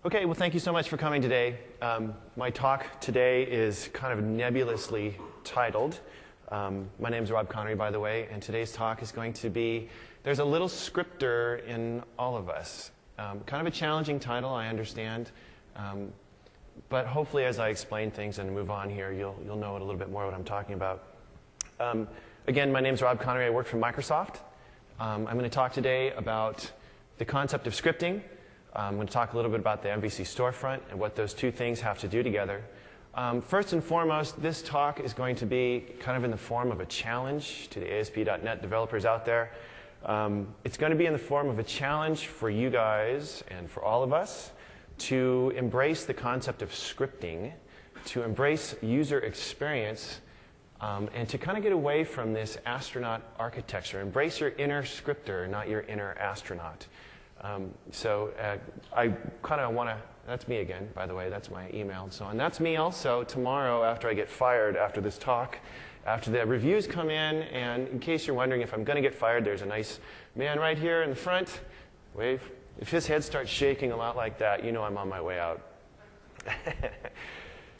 Okay, well, thank you so much for coming today. My talk today is kind of nebulously titled. My name is Rob Connery, by the way, and today's talk is going to be, there's a little scripter in all of us. Kind of a challenging title, I understand, but hopefully as I explain things and move on here, you'll know a little bit more what I'm talking about. Again, my name is Rob Connery. I work for Microsoft. I'm going to talk today about the concept of scripting. I'm going to talk a little bit about the MVC storefront and what those two things have to do together. First and foremost, this talk is going to be kind of in the form of a challenge to the ASP.NET developers out there. It's going to be in the form of a challenge for you guys and for all of us to embrace the concept of scripting, to embrace user experience, and to kind of get away from this astronaut architecture. Embrace your inner scripter, not your inner astronaut. I kind of want to, that's me again, by the way, that's my email and so on. That's me also tomorrow after I get fired after this talk, after the reviews come in, in case you're wondering if I'm going to get fired, there's a nice man right here in the front. Wave. If his head starts shaking a lot like that, you know I'm on my way out.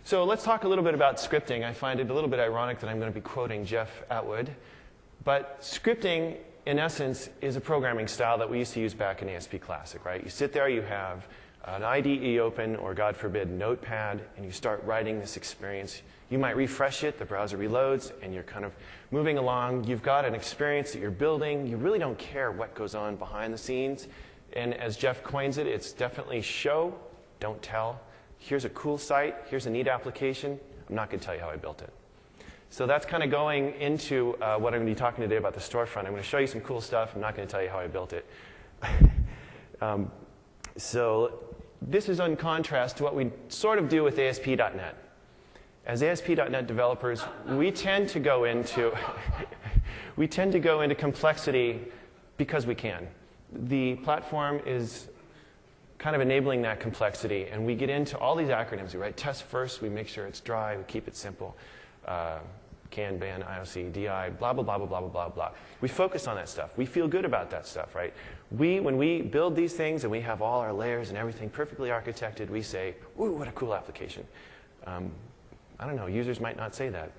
So let's talk a little bit about scripting. I find it a little bit ironic that I'm going to be quoting Jeff Atwood, but scripting in essence, is a programming style that we used to use back in ASP Classic, right? You sit there, you have an IDE open, or God forbid, Notepad, and you start writing this experience. You might refresh it, the browser reloads, and you're kind of moving along. You've got an experience that you're building. You really don't care what goes on behind the scenes. And as Jeff coins it, it's definitely show, don't tell. Here's a cool site. Here's a neat application. I'm not going to tell you how I built it. So that's kind of going into what I'm going to be talking today about the storefront. I'm going to show you some cool stuff. I'm not going to tell you how I built it. So this is in contrast to what we sort of do with ASP.NET. As ASP.NET developers, we tend to go into complexity because we can. The platform is kind of enabling that complexity, and we get into all these acronyms. We write tests first. We make sure it's dry. We keep it simple. CAN, BAN, IOC, DI, blah, blah, blah, blah, blah, blah, blah. We focus on that stuff. We feel good about that stuff, right? When we build these things and we have all our layers and everything perfectly architected, we say, ooh, what a cool application. I don't know, users might not say that.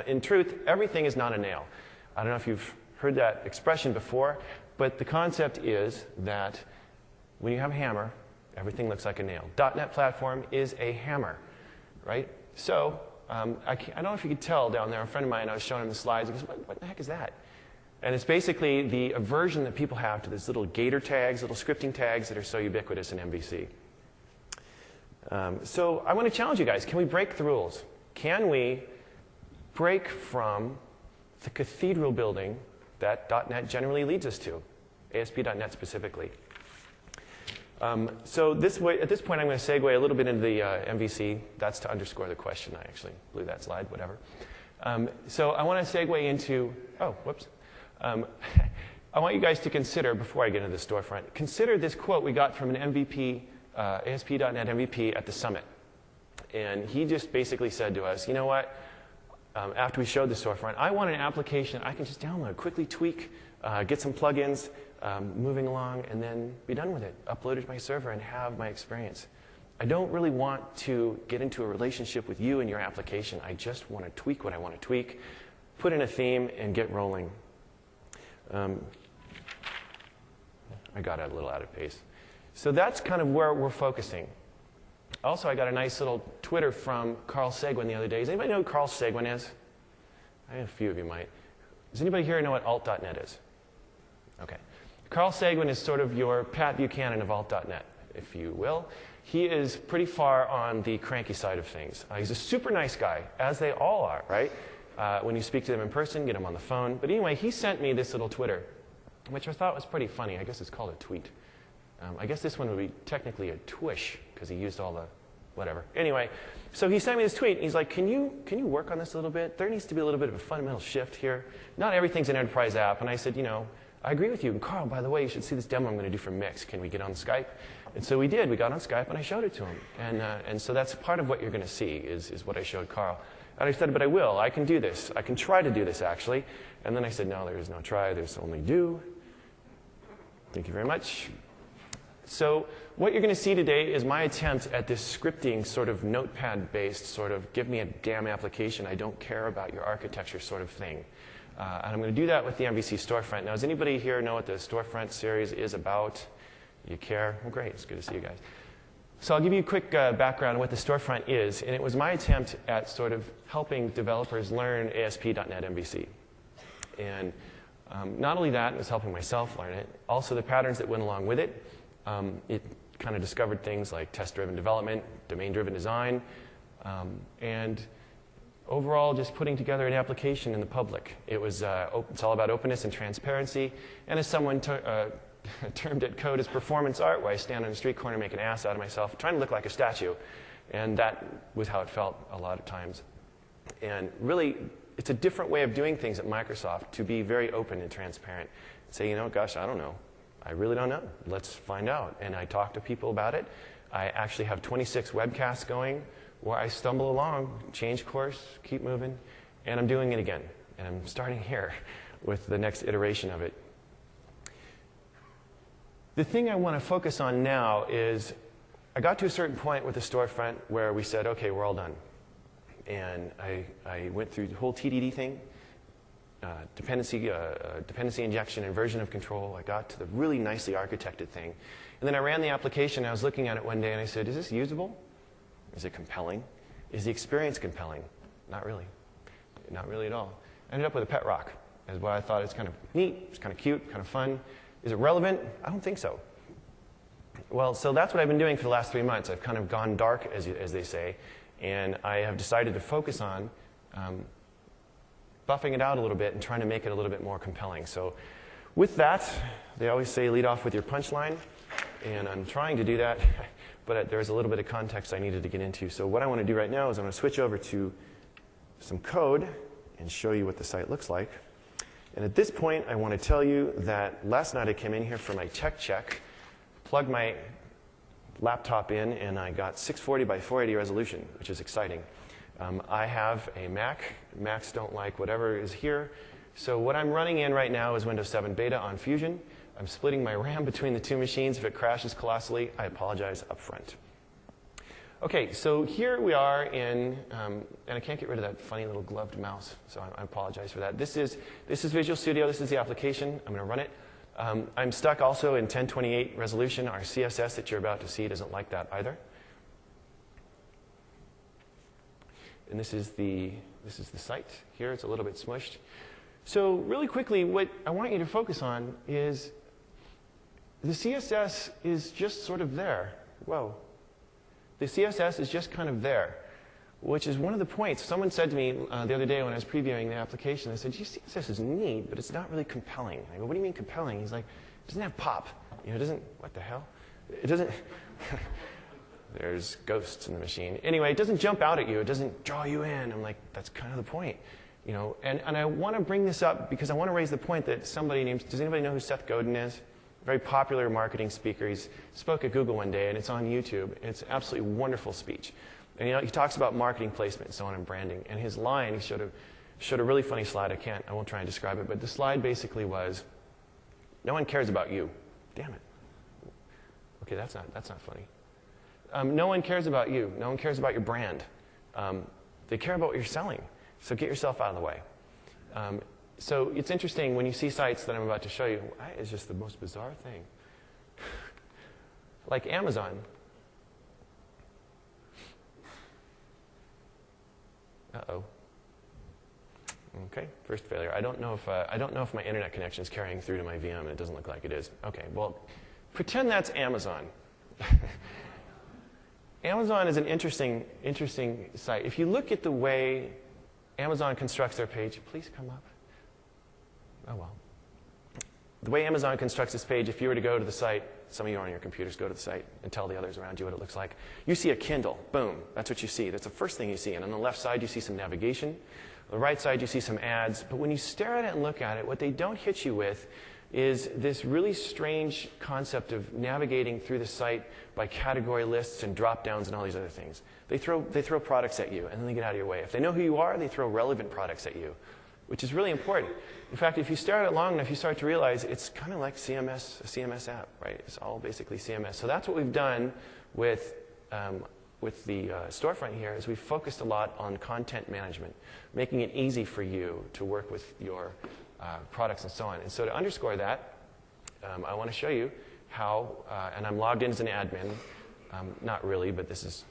In truth, everything is not a nail. I don't know if you've heard that expression before, but the concept is that when you have a hammer, everything looks like a nail. .NET platform is a hammer, right? So, I don't know if you could tell down there, a friend of mine, I was showing him the slides, he goes, what the heck is that? And it's basically the aversion that people have to these little gator tags, little scripting tags that are so ubiquitous in MVC. So I want to challenge you guys. Can we break the rules? Can we break from the cathedral building that .NET generally leads us to, ASP.NET specifically? So at this point, I'm going to segue a little bit into the MVC. That's to underscore the question. I actually blew that slide, whatever. So I want to segue into, oh, whoops. I want you guys to consider, before I get into the storefront, consider this quote we got from an MVP, ASP.NET MVP at the summit. And he just basically said to us, you know what, after we showed the storefront, I want an application I can just download, quickly tweak, get some plugins, moving along, and then be done with it. Upload it to my server and have my experience. I don't really want to get into a relationship with you and your application. I just want to tweak what I want to tweak, put in a theme, and get rolling. I got a little out of pace. So that's kind of where we're focusing. Also, I got a nice little Twitter from Carl Seguin the other day. Does anybody know who Carl Seguin is? I think a few of you might. Does anybody here know what alt.net is? Okay. Carl Seguin is sort of your Pat Buchanan of alt.net, if you will. He is pretty far on the cranky side of things. He's a super nice guy, as they all are, right? When you speak to them in person, get them on the phone. But anyway, he sent me this little Twitter, which I thought was pretty funny. I guess it's called a tweet. I guess this one would be technically a twish, because he used all the whatever. Anyway, so he sent me this tweet. He's like, can you work on this a little bit? There needs to be a little bit of a fundamental shift here. Not everything's an enterprise app. And I said, you know, I agree with you. And Carl, by the way, you should see this demo I'm going to do for MIX. Can we get on Skype? And so we did. We got on Skype, and I showed it to him. And so that's part of what you're going to see is what I showed Carl. And I said, but I will. I can do this. I can try to do this, actually. And then I said, no, there is no try. There's only do. Thank you very much. So what you're going to see today is my attempt at this scripting sort of notepad-based sort of give me a damn application, I don't care about your architecture sort of thing. And I'm going to do that with the MVC storefront. Now, does anybody here know what the storefront series is about? You care? Well, great. It's good to see you guys. So I'll give you a quick background on what the storefront is. And it was my attempt at sort of helping developers learn ASP.NET MVC. And not only that, it was helping myself learn it. Also, the patterns that went along with it. It kind of discovered things like test-driven development, domain-driven design, and overall just putting together an application in the public. It's all about openness and transparency. And as someone termed it, code as performance art, where I stand on a street corner and make an ass out of myself, trying to look like a statue. And that was how it felt a lot of times. And really, it's a different way of doing things at Microsoft to be very open and transparent. Say, you know, gosh, I don't know. I really don't know. Let's find out. And I talk to people about it. I actually have 26 webcasts going where I stumble along, change course, keep moving, and I'm doing it again. And I'm starting here with the next iteration of it. The thing I want to focus on now is I got to a certain point with the storefront where we said, okay, we're all done. And I went through the whole TDD thing. Dependency injection and version of control. I got to the really nicely architected thing. And then I ran the application, and I was looking at it one day, and I said, is this usable? Is it compelling? Is the experience compelling? Not really. Not really at all. I ended up with a pet rock. As what I thought. It's kind of neat, it's kind of cute, kind of fun. Is it relevant? I don't think so. Well, so that's what I've been doing for the last 3 months. I've kind of gone dark, as they say, and I have decided to focus on buffing it out a little bit and trying to make it a little bit more compelling. So with that, they always say lead off with your punchline, and I'm trying to do that, but there's a little bit of context I needed to get into. So what I want to do right now is I'm going to switch over to some code and show you what the site looks like. And at this point, I want to tell you that last night I came in here for my tech check, plugged my laptop in, and I got 640 by 480 resolution, which is exciting. I have a Mac. Macs don't like whatever is here. So what I'm running in right now is Windows 7 Beta on Fusion. I'm splitting my RAM between the two machines. If it crashes colossally, I apologize up front. Okay, so here we are in, and I can't get rid of that funny little gloved mouse, so I apologize for that. This is Visual Studio. This is the application. I'm going to run it. I'm stuck also in 1028 resolution. Our CSS that you're about to see doesn't like that either. And this is the site. Here it's a little bit smushed. So really quickly, what I want you to focus on is the CSS is just sort of there. Whoa. The CSS is just kind of there, which is one of the points. Someone said to me the other day when I was previewing the application, they said, gee, CSS is neat, but it's not really compelling. I go, what do you mean compelling? He's like, it doesn't have pop. You know, it doesn't, what the hell? It doesn't, there's ghosts in the machine. Anyway, it doesn't jump out at you. It doesn't draw you in. I'm like, that's kind of the point. You know, and I want to bring this up because I want to raise the point that somebody named, does anybody know who Seth Godin is? Very popular marketing speaker. He spoke at Google one day, and it's on YouTube. It's an absolutely wonderful speech. And he talks about marketing placement and so on and branding. And his line, he showed a really funny slide. I won't try and describe it, but the slide basically was, no one cares about you. Damn it. Okay, that's not funny. No one cares about you. No one cares about your brand. They care about what you're selling. So get yourself out of the way. So it's interesting when you see sites that I'm about to show you. It's just the most bizarre thing. Like Amazon. Uh-oh. Okay, first failure. I don't know if my internet connection is carrying through to my VM, and it doesn't look like it is. Okay, well, pretend that's Amazon. Amazon is an interesting site. If you look at the way Amazon constructs their page, please come up. Oh, well. The way Amazon constructs this page, if you were to go to the site, some of you are on your computers, go to the site and tell the others around you what it looks like. You see a Kindle. Boom. That's what you see. That's the first thing you see. And on the left side, you see some navigation. On the right side, you see some ads. But when you stare at it and look at it, what they don't hit you with is this really strange concept of navigating through the site by category lists and drop-downs and all these other things. They throw products at you, and then they get out of your way. If they know who you are, they throw relevant products at you. which is really important. In fact, if you stare at it long enough, you start to realize it's kind of like a CMS app, right? It's all basically CMS. So that's what we've done with the storefront here, is we've focused a lot on content management, making it easy for you to work with your products and so on. And so to underscore that, I want to show you how, and I'm logged in as an admin, not really, but this is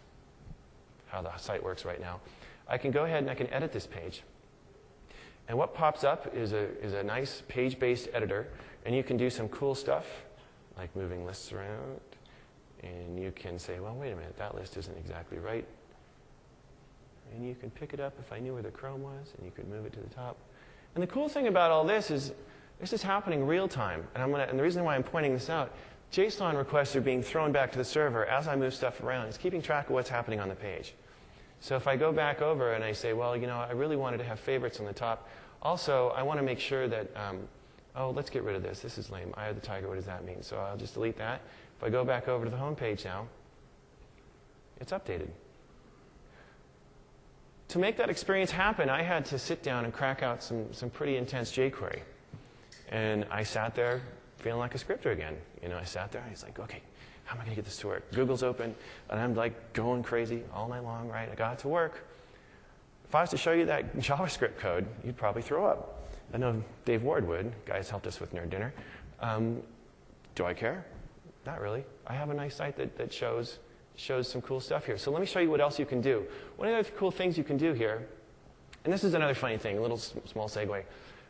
how the site works right now. I can go ahead and I can edit this page. And what pops up is a nice page-based editor, and you can do some cool stuff, like moving lists around. And you can say, well, wait a minute, that list isn't exactly right. And you can pick it up if I knew where the Chrome was, and you could move it to the top. And the cool thing about all this is happening real time. And the reason why I'm pointing this out, JSON requests are being thrown back to the server as I move stuff around. It's keeping track of what's happening on the page. So if I go back over and I say, well, you know, I really wanted to have favorites on the top. Also, I want to make sure that, oh, let's get rid of this. This is lame. Eye of the tiger, what does that mean? So I'll just delete that. If I go back over to the home page now, it's updated. To make that experience happen, I had to sit down and crack out some pretty intense jQuery. And I sat there feeling like a scripter again. You know, I sat there and I was like, okay, how am I going to get this to work? Google's open, and I'm like going crazy all night long, right? I got it to work. If I was to show you that JavaScript code, you'd probably throw up. I know Dave Ward would. Guys helped us with Nerd Dinner. Do I care? Not really. I have a nice site that shows some cool stuff here. So let me show you what else you can do. One of the cool things you can do here, and this is another funny thing, a little small segue.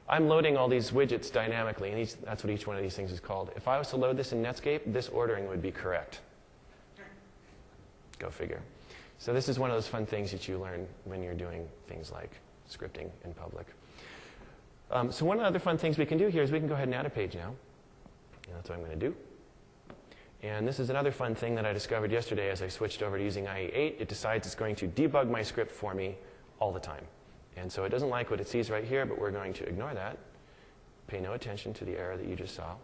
I'm loading all these widgets dynamically, and that's what each one of these things is called. If I was to load this in Netscape, this ordering would be correct. Go figure. So this is one of those fun things that you learn when you're doing things like scripting in public. So one of the other fun things we can do here is we can go ahead and add a page now. And that's what I'm going to do. And this is another fun thing that I discovered yesterday as I switched over to using IE8. It decides it's going to debug my script for me all the time. And so it doesn't like what it sees right here, but we're going to ignore that. Pay no attention to the error that you just saw.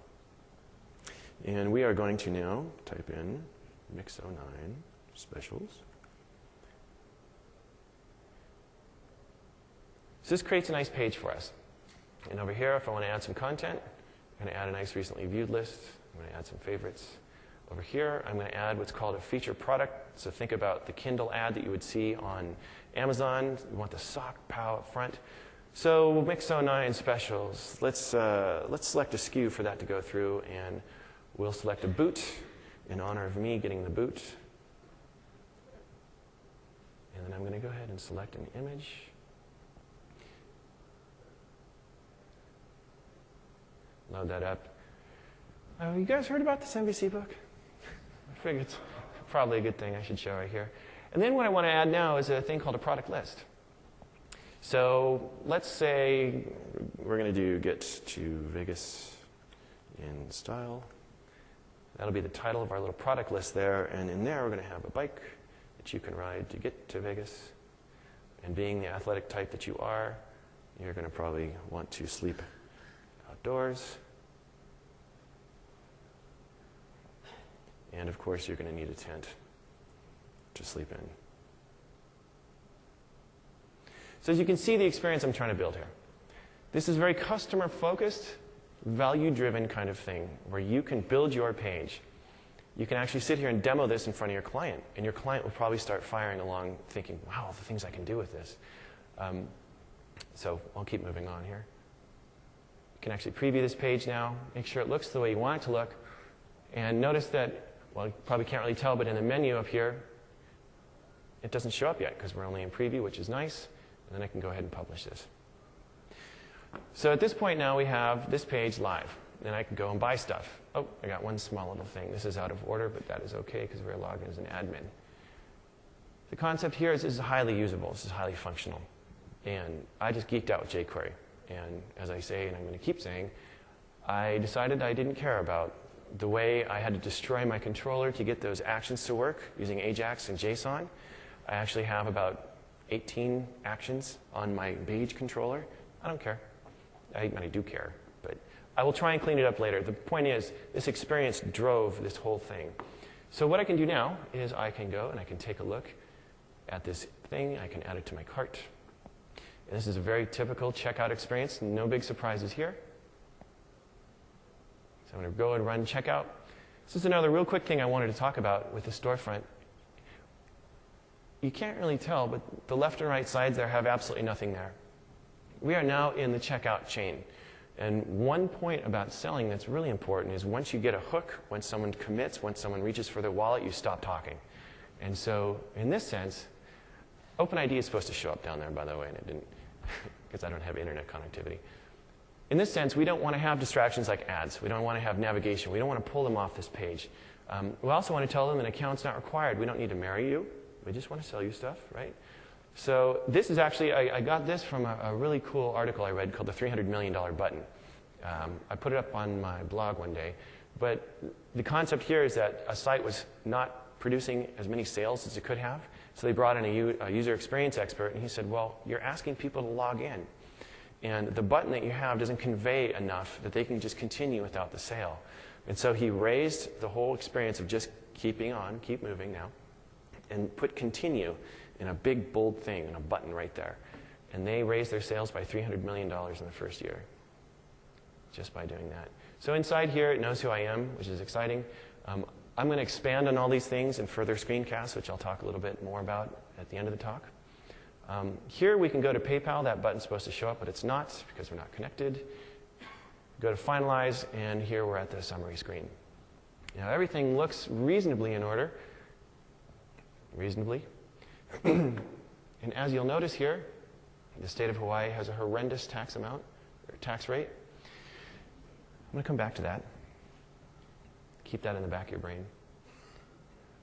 And we are going to now type in MIX09 specials. So this creates a nice page for us. And over here, if I want to add some content, I'm going to add a nice recently viewed list. I'm going to add some favorites. Over here, I'm going to add what's called a featured product. So think about the Kindle ad that you would see on Amazon. You want the sock POW up front. So MIX09 specials. Let's select a SKU for that to go through, and we'll select a boot in honor of me getting the boot. And then I'm going to go ahead and select an image. Load that up. You guys heard about this NBC book? I figured it's probably a good thing I should show right here. And then what I want to add now is a thing called a product list. So let's say we're going to do get to Vegas in style. That'll be the title of our little product list there. And in there, we're going to have a bike that you can ride to get to Vegas. And being the athletic type that you are, you're going to probably want to sleep outdoors. And of course, you're going to need a tent to sleep in. So as you can see, the experience I'm trying to build here. This is very customer-focused, value-driven kind of thing, where you can build your page. You can actually sit here and demo this in front of your client, and your client will probably start firing along thinking, wow, the things I can do with this. So I'll keep moving on here. You can actually preview this page now, make sure it looks the way you want it to look, and notice that, well, you probably can't really tell, but in the menu up here, it doesn't show up yet because we're only in preview, which is nice. And then I can go ahead and publish this. So at this point now, we have this page live. And I can go and buy stuff. Oh, I got one small little thing. This is out of order, but that is OK because we're logged in as an admin. The concept here is this is highly usable. This is highly functional. And I just geeked out with jQuery. And as I say, and I'm going to keep saying, I decided I didn't care about the way I had to destroy my controller to get those actions to work using Ajax and JSON. I actually have about 18 actions on my page controller. I don't care. I do care, but I will try and clean it up later. The point is, this experience drove this whole thing. So what I can do now is I can go and I can take a look at this thing. I can add it to my cart. This is a very typical checkout experience. No big surprises here. So I'm going to go and run checkout. This is another real quick thing I wanted to talk about with the storefront. You can't really tell, but the left and right sides there have absolutely nothing there. We are now in the checkout chain. And one point about selling that's really important is once you get a hook, when someone commits, when someone reaches for their wallet, you stop talking. And so in this sense, OpenID is supposed to show up down there, by the way, and it didn't, because I don't have internet connectivity. In this sense, we don't want to have distractions like ads. We don't want to have navigation. We don't want to pull them off this page. We also want to tell them an account's not required. We don't need to marry you. We just want to sell you stuff, right? So this is actually, I got this from a really cool article I read called The $300 Million Button. I put it up on my blog one day. But the concept here is that a site was not producing as many sales as it could have. So they brought in a user experience expert, and he said, well, you're asking people to log in. And the button that you have doesn't convey enough that they can just continue without the sale. And so he raised the whole experience of just keeping on, keep moving now, and put continue in a big, bold thing and a button right there. And they raised their sales by $300 million in the first year just by doing that. So inside here, it knows who I am, which is exciting. I'm going to expand on all these things in further screencasts, which I'll talk a little bit more about at the end of the talk. Here we can go to PayPal. That button's supposed to show up, but it's not because we're not connected. Go to Finalize, and here we're at the summary screen. Now everything looks reasonably in order. Reasonably. And as you'll notice here, the state of Hawaii has a horrendous tax amount, or tax rate. I'm going to come back to that. Keep that in the back of your brain.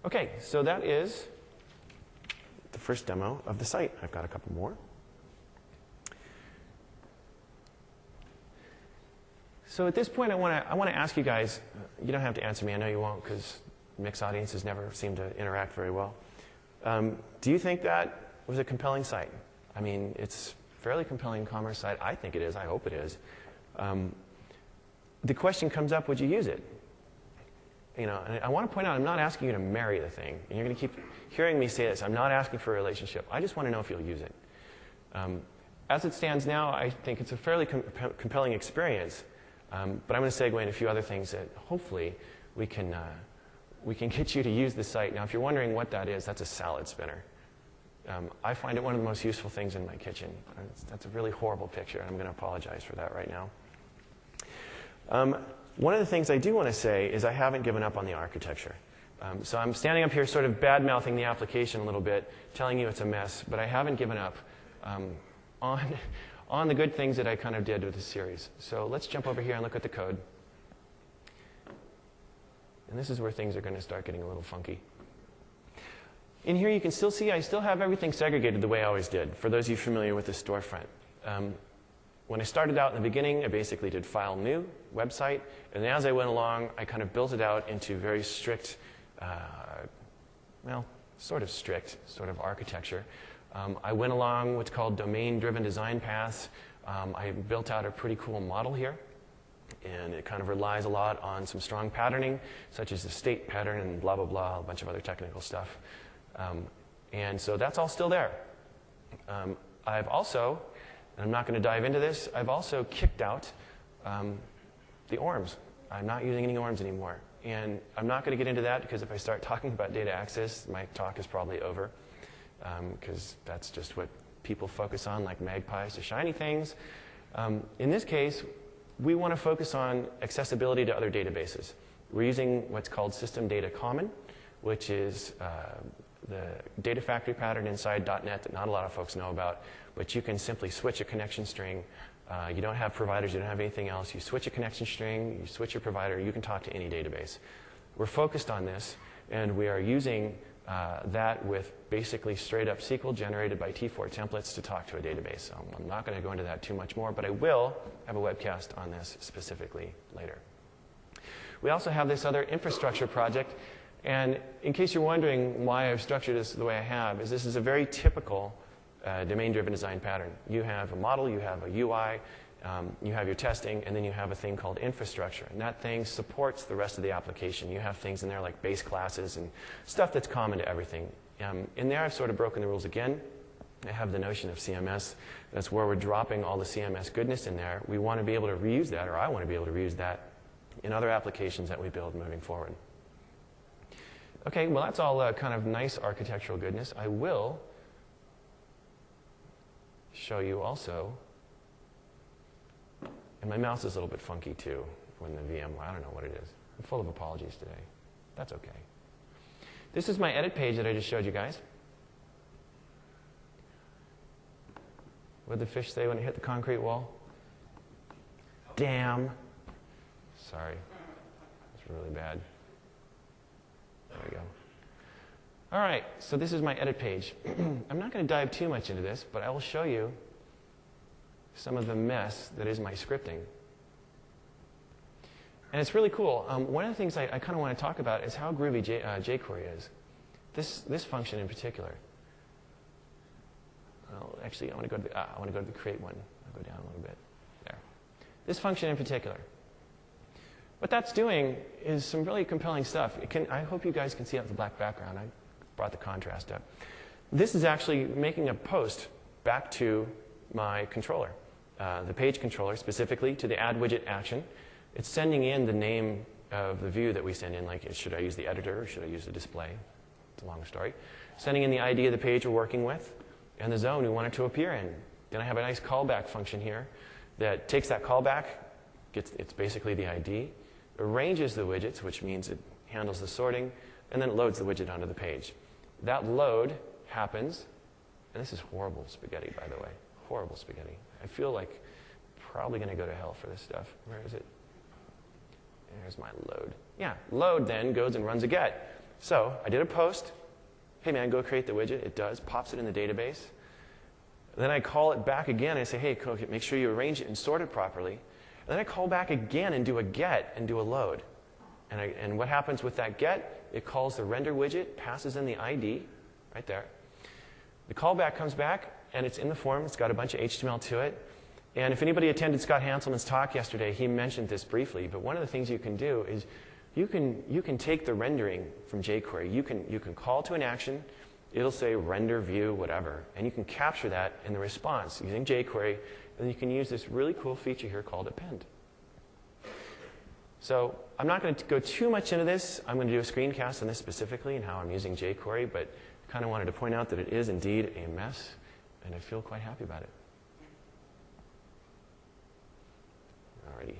Okay, so that is the first demo of the site. I've got a couple more. So at this point, I want to ask you guys, you don't have to answer me, I know you won't, because mixed audiences never seem to interact very well. Do you think that was a compelling site? I mean, it's a fairly compelling commerce site. I think it is. I hope it is. The question comes up, would you use it? You know, and I want to point out, I'm not asking you to marry the thing. And you're going to keep hearing me say this. I'm not asking for a relationship. I just want to know if you'll use it. As it stands now, I think it's a fairly compelling experience. But I'm going to segue into a few other things that hopefully we can get you to use the site. Now, if you're wondering what that is, that's a salad spinner. I find it one of the most useful things in my kitchen. That's a really horrible picture, and I'm going to apologize for that right now. One of the things I do want to say is I haven't given up on the architecture. So I'm standing up here sort of bad-mouthing the application a little bit, telling you it's a mess, but I haven't given up on the good things that I kind of did with this series. So let's jump over here and look at the code. And this is where things are going to start getting a little funky. In here you can still see I still have everything segregated the way I always did, for those of you familiar with the storefront. When I started out in the beginning, I basically did file new, website, and as I went along, I kind of built it out into very strict, well, sort of architecture. I went along what's called domain-driven design paths. I built out a pretty cool model here, and it kind of relies a lot on some strong patterning, such as the state pattern and blah, blah, blah, a bunch of other technical stuff. And so that's all still there. I've also, and I'm not going to dive into this, I've also kicked out the ORMs. I'm not using any ORMs anymore. And I'm not going to get into that because if I start talking about data access, my talk is probably over. Because that's just what people focus on, like magpies to shiny things. In this case, we want to focus on accessibility to other databases. We're using what's called System Data Common, which is the data factory pattern inside .NET that not a lot of folks know about, but you can simply switch a connection string. You don't have providers, you don't have anything else. You switch a connection string, you switch your provider, you can talk to any database. We're focused on this, and we are using that with basically straight-up SQL generated by T4 templates to talk to a database. So I'm not going to go into that too much more, but I will have a webcast on this specifically later. We also have this other infrastructure project, and in case you're wondering why I've structured this the way I have, is this is a very typical domain-driven design pattern. You have a model, you have a UI, you have your testing, and then you have a thing called infrastructure. And that thing supports the rest of the application. You have things in there like base classes and stuff that's common to everything. In there, I've sort of broken the rules again. I have the notion of CMS. That's where we're dropping all the CMS goodness in there. We want to be able to reuse that, or I want to be able to reuse that in other applications that we build moving forward. Okay, well, that's all kind of nice architectural goodness. I will show you also, and my mouse is a little bit funky too when the VM, I don't know what it is. I'm full of apologies today. That's okay. This is my edit page that I just showed you guys. What did the fish say when it hit the concrete wall? Damn. Sorry. That's really bad. There we go. All right, so this is my edit page. I'm not going to dive too much into this, but I will show you some of the mess that is my scripting. And it's really cool. One of the things I kind of want to talk about is how groovy jQuery is. This function in particular. Well, actually, I want to go to the create one. I'll go down a little bit. There. This function in particular. What that's doing is some really compelling stuff. I hope you guys can see out the black background. I brought the contrast up. This is actually making a post back to my controller, the page controller, specifically to the add widget action. It's sending in the name of the view that we send in, like should I use the editor or should I use the display? It's a long story. Sending in the ID of the page we're working with and the zone we want it to appear in. Then I have a nice callback function here that takes that callback, it's basically the ID, arranges the widgets, which means it handles the sorting, and then it loads the widget onto the page. That load happens, and this is horrible spaghetti, by the way. Horrible spaghetti. I feel like probably going to go to hell for this stuff. Where is it? There's my load. Yeah, load then goes and runs a get. So I did a post. Hey, man, go create the widget. It does. Pops it in the database. Then I call it back again. I say, hey, make sure you arrange it and sort it properly. And then I call back again and do a get and do a load. And what happens with that get? It calls the render widget, passes in the ID right there. The callback comes back, and it's in the form. It's got a bunch of HTML to it. And if anybody attended Scott Hanselman's talk yesterday, he mentioned this briefly. But one of the things you can do is you can take the rendering from jQuery. You can call to an action. It'll say render view, whatever. And you can capture that in the response using jQuery. And you can use this really cool feature here called append. So I'm not going to go too much into this. I'm going to do a screencast on this specifically and how I'm using jQuery. But I kind of wanted to point out that it is indeed a mess. And I feel quite happy about it. Alrighty.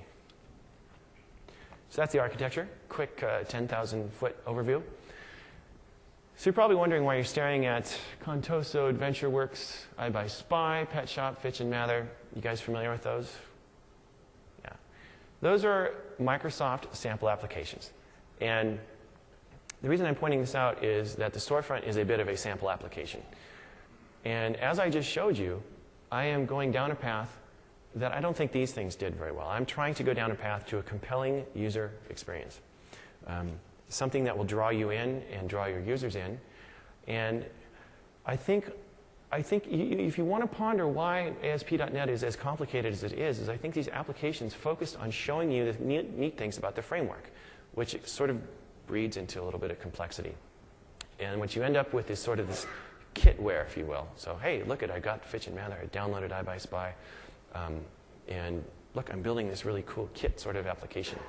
So that's the architecture. Quick 10,000-foot overview. So you're probably wondering why you're staring at Contoso, AdventureWorks, iBuySpy, Pet Shop, Fitch and Mather. You guys familiar with those? Yeah. Those are Microsoft sample applications. And the reason I'm pointing this out is that the storefront is a bit of a sample application. And as I just showed you, I am going down a path that I don't think these things did very well. I'm trying to go down a path to a compelling user experience. Something that will draw you in and draw your users in. And I think if you want to ponder why ASP.NET is as complicated as it is I think these applications focused on showing you the neat things about the framework, which sort of breeds into a little bit of complexity. And what you end up with is sort of this kitware, if you will. So, hey, look, I got Fitch and Mather. I downloaded iBuySpy. And look, I'm building this really cool kit sort of application.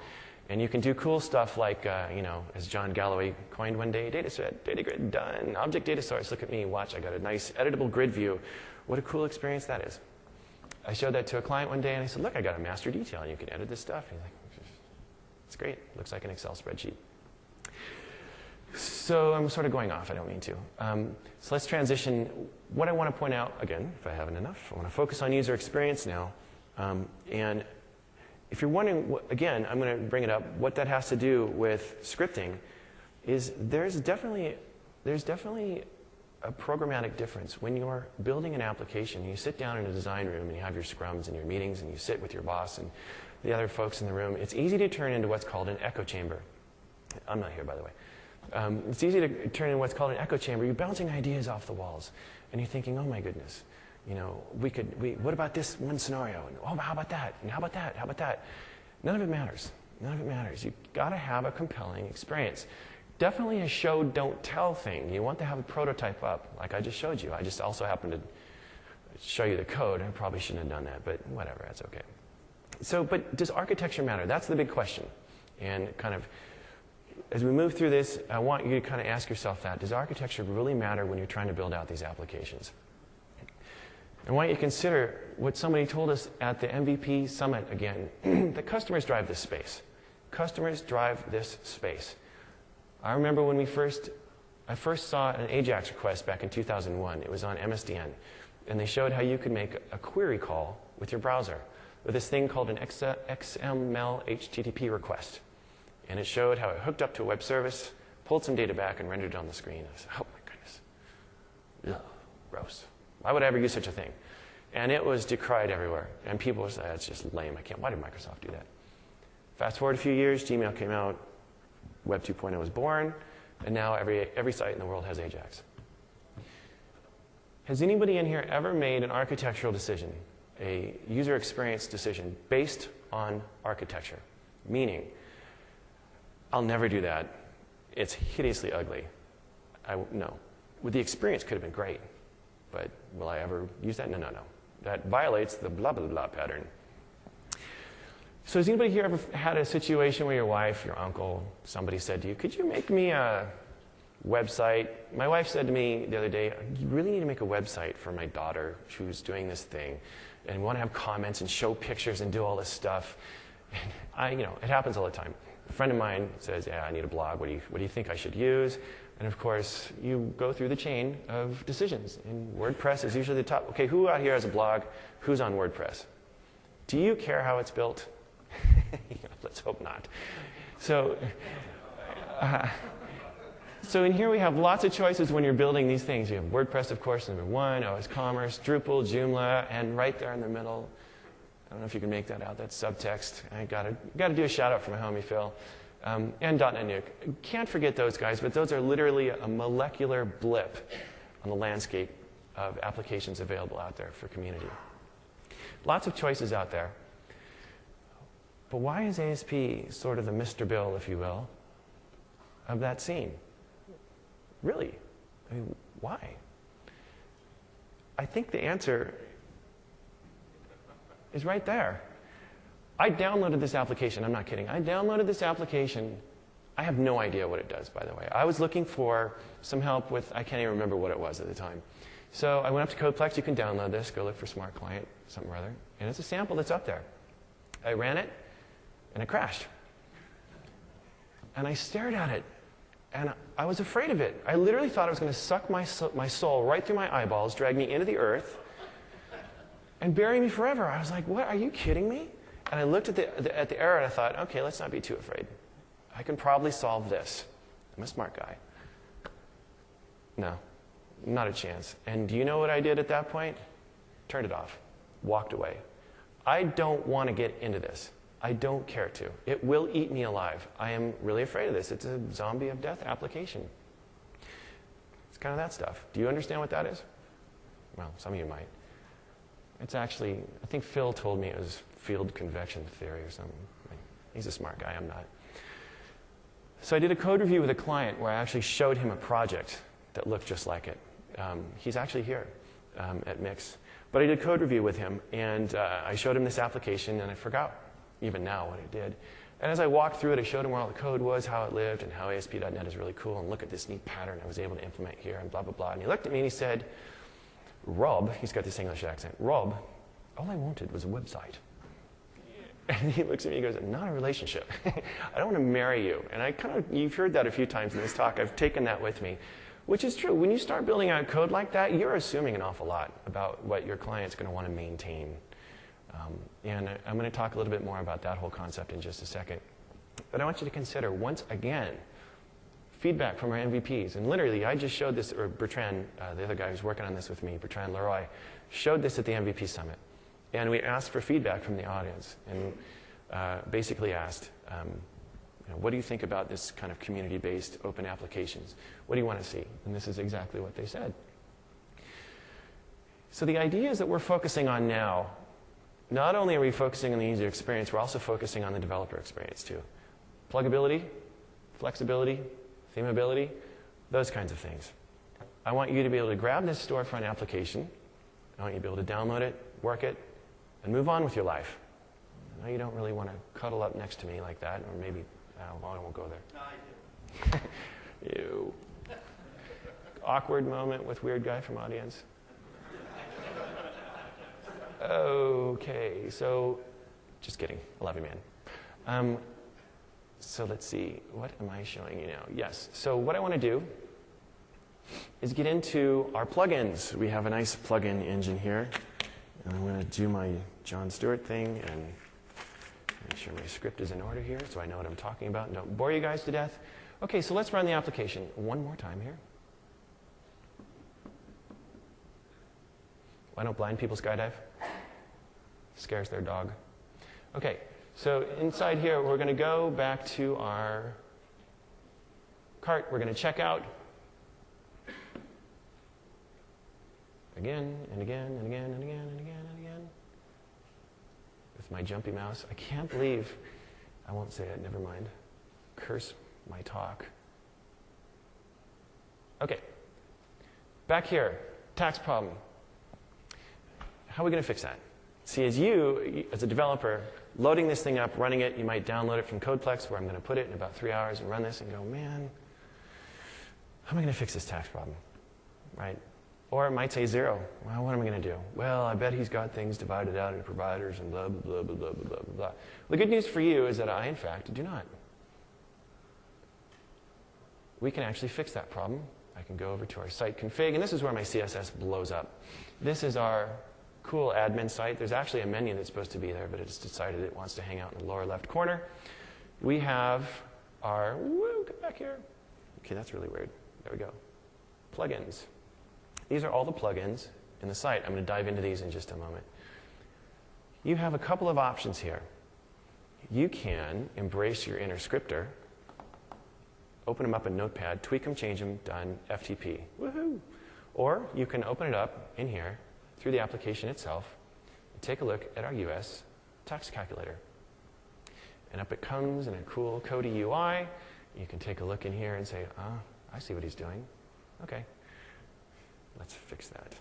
And you can do cool stuff like, as John Galloway coined one day, data set, data grid, done. Object data source, look at me, watch, I got a nice editable grid view. What a cool experience that is. I showed that to a client one day, and I said, look, I got a master detail, and you can edit this stuff. And he's like, it's great. Looks like an Excel spreadsheet. So I'm sort of going off. I don't mean to. So let's transition. What I want to point out, again, if I haven't enough, I want to focus on user experience now. And if you're wondering, again, I'm going to bring it up, what that has to do with scripting is there's definitely a programmatic difference. When you're building an application, you sit down in a design room and you have your scrums and your meetings and you sit with your boss and the other folks in the room, it's easy to turn into what's called an echo chamber. I'm not here, by the way. It's easy to turn into what's called an echo chamber. You're bouncing ideas off the walls and you're thinking, oh my goodness. What about this one scenario? And, oh, how about that? And how about that? How about that? None of it matters. None of it matters. You've got to have a compelling experience. Definitely a show, don't tell thing. You want to have a prototype up, like I just showed you. I just also happened to show you the code. I probably shouldn't have done that, but whatever, that's okay. So, but does architecture matter? That's the big question. And kind of, as we move through this, I want you to kind of ask yourself that. Does architecture really matter when you're trying to build out these applications? I want you to consider what somebody told us at the MVP Summit again. The customers drive this space. Customers drive this space. I remember when I first saw an AJAX request back in 2001. It was on MSDN. And they showed how you could make a query call with your browser with this thing called an XML HTTP request. And it showed how it hooked up to a web service, pulled some data back, and rendered it on the screen. I said, oh my goodness. Ugh, gross. Why would I ever use such a thing? And it was decried everywhere. And people were saying, that's just lame. Why did Microsoft do that? Fast forward a few years, Gmail came out, Web 2.0 was born, and now every site in the world has AJAX. Has anybody in here ever made an architectural decision, a user experience decision, based on architecture? Meaning, I'll never do that. It's hideously ugly. No. Well, the experience could have been great, but will I ever use that? No, no, no. That violates the blah, blah, blah pattern. So has anybody here ever had a situation where your wife, your uncle, somebody said to you, could you make me a website? My wife said to me the other day, you really need to make a website for my daughter who's doing this thing, and we want to have comments and show pictures and do all this stuff. And it happens all the time. A friend of mine says, yeah, I need a blog. What do you think I should use? And of course, you go through the chain of decisions. And WordPress is usually the top. Okay, who out here has a blog? Who's on WordPress? Do you care how it's built? Let's hope not. So in here we have lots of choices when you're building these things. You have WordPress, of course, number one, OS Commerce, Drupal, Joomla, and right there in the middle, I don't know if you can make that out, that's subtext. I got to do a shout out for my homie Phil. And .NET Nuke. Can't forget those guys, but those are literally a molecular blip on the landscape of applications available out there for community. Lots of choices out there. But why is ASP sort of the Mr. Bill, if you will, of that scene? Really? I mean, why? I think the answer is right there. I downloaded this application. I'm not kidding. I downloaded this application. I have no idea what it does, by the way. I was looking for some help with, I can't even remember what it was at the time. So I went up to Codeplex. You can download this. Go look for Smart Client, something or other. And it's a sample that's up there. I ran it, and it crashed. And I stared at it, and I was afraid of it. I literally thought it was going to suck my soul right through my eyeballs, drag me into the earth, and bury me forever. I was like, what? Are you kidding me? And I looked at the error, and I thought, okay, let's not be too afraid. I can probably solve this. I'm a smart guy. No, not a chance. And do you know what I did at that point? Turned it off. Walked away. I don't want to get into this. I don't care to. It will eat me alive. I am really afraid of this. It's a zombie of death application. It's kind of that stuff. Do you understand what that is? Well, some of you might. It's actually, I think Phil told me it was field convection theory or something. He's a smart guy, I'm not. So I did a code review with a client where I actually showed him a project that looked just like it. He's actually here at MIX. But I did a code review with him, and I showed him this application, and I forgot even now what it did. And as I walked through it, I showed him where all the code was, how it lived, and how ASP.NET is really cool, and look at this neat pattern I was able to implement here, and blah, blah, blah. And he looked at me and he said, Rob, he's got this English accent, Rob, all I wanted was a website. And he looks at me and goes, not a relationship. I don't want to marry you. And you've heard that a few times in this talk. I've taken that with me, which is true. When you start building out code like that, you're assuming an awful lot about what your client's going to want to maintain. And I'm going to talk a little bit more about that whole concept in just a second. But I want you to consider, once again, feedback from our MVPs. And literally, I just showed this, or Bertrand, the other guy who's working on this with me, Bertrand Leroy, showed this at the MVP Summit. And we asked for feedback from the audience and basically asked, what do you think about this kind of community-based open applications? What do you want to see? And this is exactly what they said. So the ideas that we're focusing on now, not only are we focusing on the user experience, we're also focusing on the developer experience too. Pluggability, flexibility, themability, those kinds of things. I want you to be able to grab this storefront application, I want you to be able to download it, work it, and move on with your life. I know you don't really want to cuddle up next to me like that, or maybe, well, I won't go there. No, I do. Ew. Awkward moment with weird guy from audience. Okay, so, just kidding. I love you, man. So let's see. What am I showing you now? Yes. So what I want to do is get into our plugins. We have a nice plugin engine here. And I'm going to do my Jon Stewart thing and make sure my script is in order here so I know what I'm talking about and don't bore you guys to death. Okay, so let's run the application one more time here. Why don't blind people skydive? Scares their dog. Okay, so inside here, we're going to go back to our cart. We're going to check out. Again, and again, and again, and again, and again, and again. With my jumpy mouse. I can't believe, I won't say it, never mind. Curse my talk. Okay, back here, tax problem. How are we going to fix that? See, as a developer, loading this thing up, running it, you might download it from Codeplex, where I'm going to put it in about 3 hours and run this and go, man, how am I going to fix this tax problem? Right? Or it might say 0. Well, what am I going to do? Well, I bet he's got things divided out into providers and blah, blah, blah, blah, blah, blah, blah, blah. The good news for you is that I, in fact, do not. We can actually fix that problem. I can go over to our site config, and this is where my CSS blows up. This is our cool admin site. There's actually a menu that's supposed to be there, but it's decided it wants to hang out in the lower left corner. We have our, woo, come back here. Okay, that's really weird. There we go. Plugins. These are all the plugins in the site. I'm going to dive into these in just a moment. You have a couple of options here. You can embrace your inner scripter, open them up in Notepad, tweak them, change them, done, FTP. Woohoo! Or you can open it up in here through the application itself and take a look at our US tax calculator. And up it comes in a cool Kodi UI. You can take a look in here and say, I see what he's doing. Okay. Let's fix that.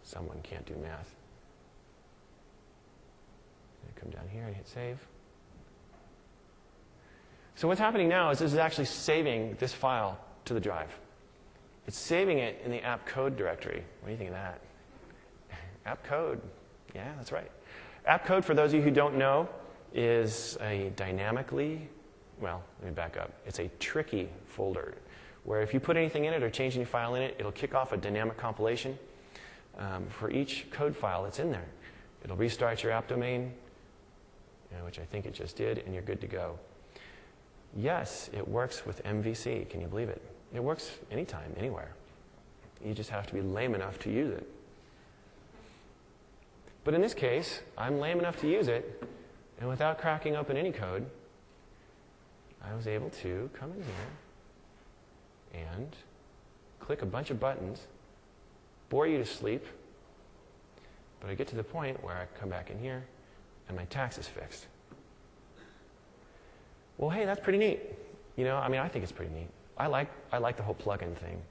Someone can't do math. I come down here and hit save. So what's happening now is this is actually saving this file to the drive. It's saving it in the app code directory. What do you think of that? App code. Yeah, that's right. App code, for those of you who don't know, is a dynamically, well, let me back up. It's a tricky folder where if you put anything in it or change any file in it, it'll kick off a dynamic compilation for each code file that's in there. It'll restart your app domain, which I think it just did, and you're good to go. Yes, it works with MVC. Can you believe it? It works anytime, anywhere. You just have to be lame enough to use it. But in this case, I'm lame enough to use it, and without cracking open any code, I was able to come in here and click a bunch of buttons, bore you to sleep, but I get to the point where I come back in here, and my tax is fixed. Well, hey, that's pretty neat. I think it's pretty neat. I like the whole plugin thing.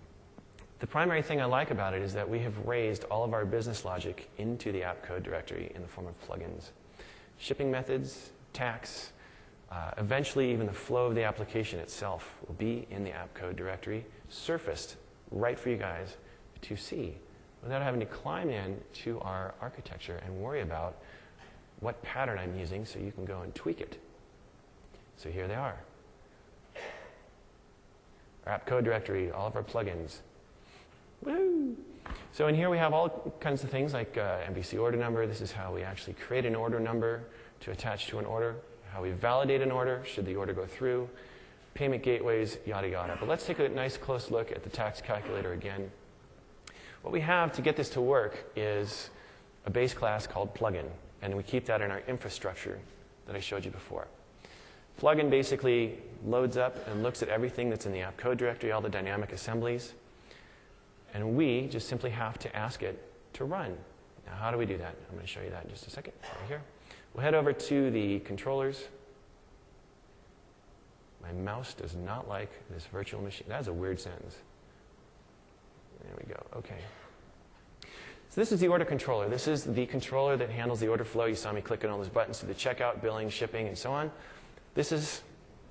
The primary thing I like about it is that we have raised all of our business logic into the app code directory in the form of plugins. Shipping methods, tax, eventually even the flow of the application itself will be in the app code directory, surfaced right for you guys to see without having to climb in to our architecture and worry about what pattern I'm using so you can go and tweak it. So here they are. Our app code directory, all of our plugins. Woo! So in here we have all kinds of things like MVC order number. This is how we actually create an order number to attach to an order, how we validate an order, should the order go through, payment gateways, yada, yada. But let's take a nice close look at the tax calculator again. What we have to get this to work is a base class called plugin, and we keep that in our infrastructure that I showed you before. Plugin basically loads up and looks at everything that's in the app code directory, all the dynamic assemblies, and we just simply have to ask it to run. Now, how do we do that? I'm going to show you that in just a second. Right here. We'll head over to the controllers. My mouse does not like this virtual machine. That is a weird sentence. There we go. Okay. So this is the order controller. This is the controller that handles the order flow. You saw me clicking all those buttons to the checkout, billing, shipping, and so on. This is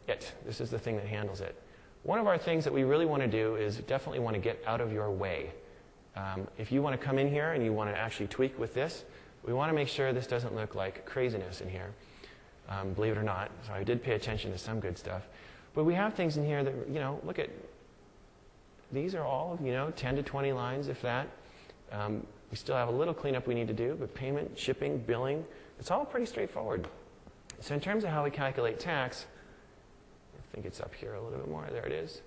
it. This is the thing that handles it. One of our things that we really want to do is definitely want to get out of your way. If you want to come in here and you want to actually tweak with this, we want to make sure this doesn't look like craziness in here. Believe it or not. So I did pay attention to some good stuff. But we have things in here that, look at, these are all, 10 to 20 lines, if that. We still have a little cleanup we need to do, but payment, shipping, billing, it's all pretty straightforward. So in terms of how we calculate tax, I think it's up here a little bit more. There it is.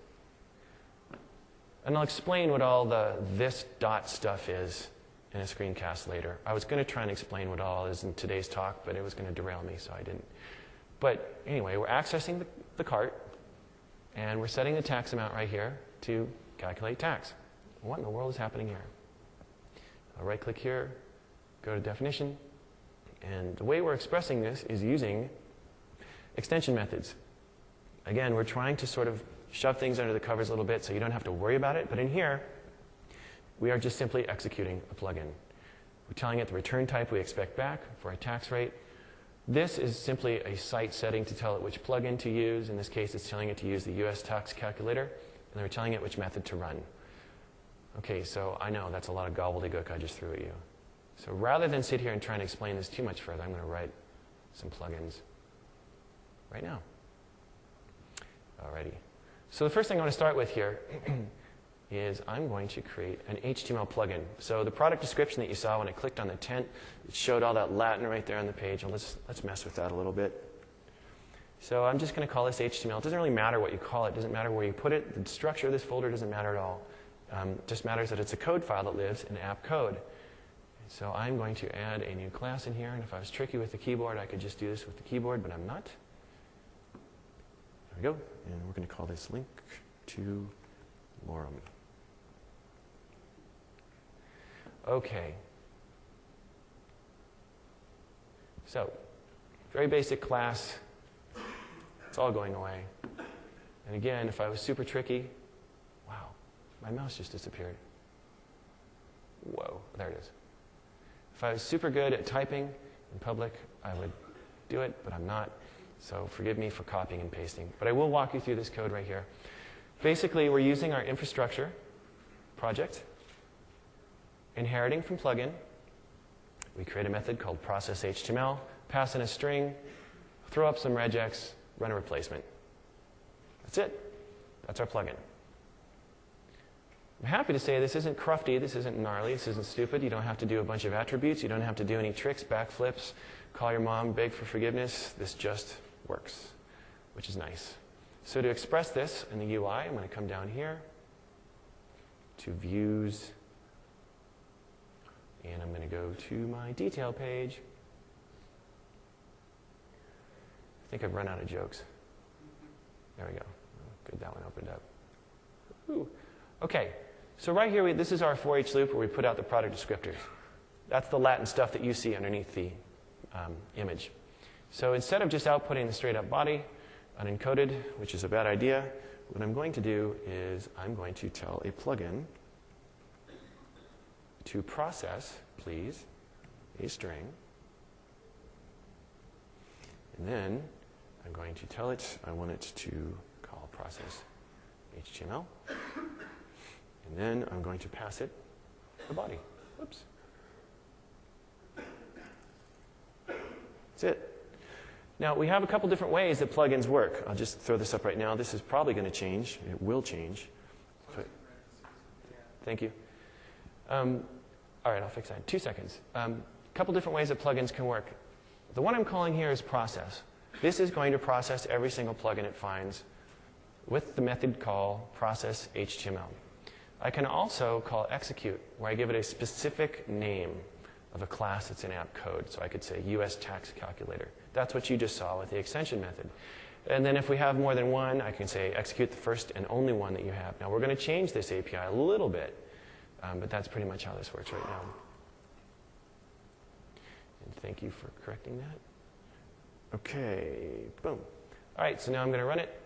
And I'll explain what all the this dot stuff is in a screencast later. I was going to try and explain what all is in today's talk, but it was going to derail me, so I didn't. But anyway, we're accessing the cart, and we're setting the tax amount right here to calculate tax. What in the world is happening here? I'll right-click here, go to definition, and the way we're expressing this is using extension methods. Again, we're trying to sort of shove things under the covers a little bit so you don't have to worry about it, but in here, we are just simply executing a plugin. We're telling it the return type we expect back for a tax rate. This is simply a site setting to tell it which plugin to use. In this case, it's telling it to use the US tax calculator, and then we're telling it which method to run. Okay, so I know that's a lot of gobbledygook I just threw at you. So rather than sit here and try and explain this too much further, I'm going to write some plugins right now. Alrighty. So the first thing I want to start with here is I'm going to create an HTML plugin. So the product description that you saw when I clicked on the tent, it showed all that Latin right there on the page. And let's mess with that a little bit. So I'm just going to call this HTML. It doesn't really matter what you call it. It doesn't matter where you put it. The structure of this folder doesn't matter at all. It just matters that it's a code file that lives in app code. So I'm going to add a new class in here. And if I was tricky with the keyboard, I could just do this with the keyboard, but I'm not. There we go. And we're going to call this link to Lorem. Okay. So, very basic class. It's all going away. And again, if I was super tricky, wow, my mouse just disappeared. Whoa, there it is. If I was super good at typing in public, I would do it, but I'm not. So forgive me for copying and pasting. But I will walk you through this code right here. Basically, we're using our infrastructure project, inheriting from plugin. We create a method called process.html, pass in a string, throw up some regex, run a replacement. That's it. That's our plugin. I'm happy to say this isn't crufty, this isn't gnarly, this isn't stupid. You don't have to do a bunch of attributes. You don't have to do any tricks, backflips, call your mom, beg for forgiveness. This just works, which is nice. So to express this in the UI, I'm going to come down here to Views, and I'm going to go to my detail page. I think I've run out of jokes. There we go. Good, that one opened up. Ooh. Okay, so right here, this is our for each loop where we put out the product descriptors. That's the Latin stuff that you see underneath the image. So instead of just outputting the straight-up body, unencoded, which is a bad idea, what I'm going to do is I'm going to tell a plugin to process, please, a string. And then I'm going to tell it I want it to call process HTML. And then I'm going to pass it the body. Whoops. That's it. Now, we have a couple different ways that plugins work. I'll just throw this up right now. This is probably going to change. It will change. But, thank you. All right, I'll fix that in 2 seconds. A couple different ways that plugins can work. The one I'm calling here is process. This is going to process every single plugin it finds with the method call process.html. I can also call execute, where I give it a specific name of a class that's in app code. So I could say US tax calculator. That's what you just saw with the extension method. And then if we have more than one, I can say execute the first and only one that you have. Now we're going to change this API a little bit, but that's pretty much how this works right now. And thank you for correcting that. Okay, boom. All right, so now I'm going to run it.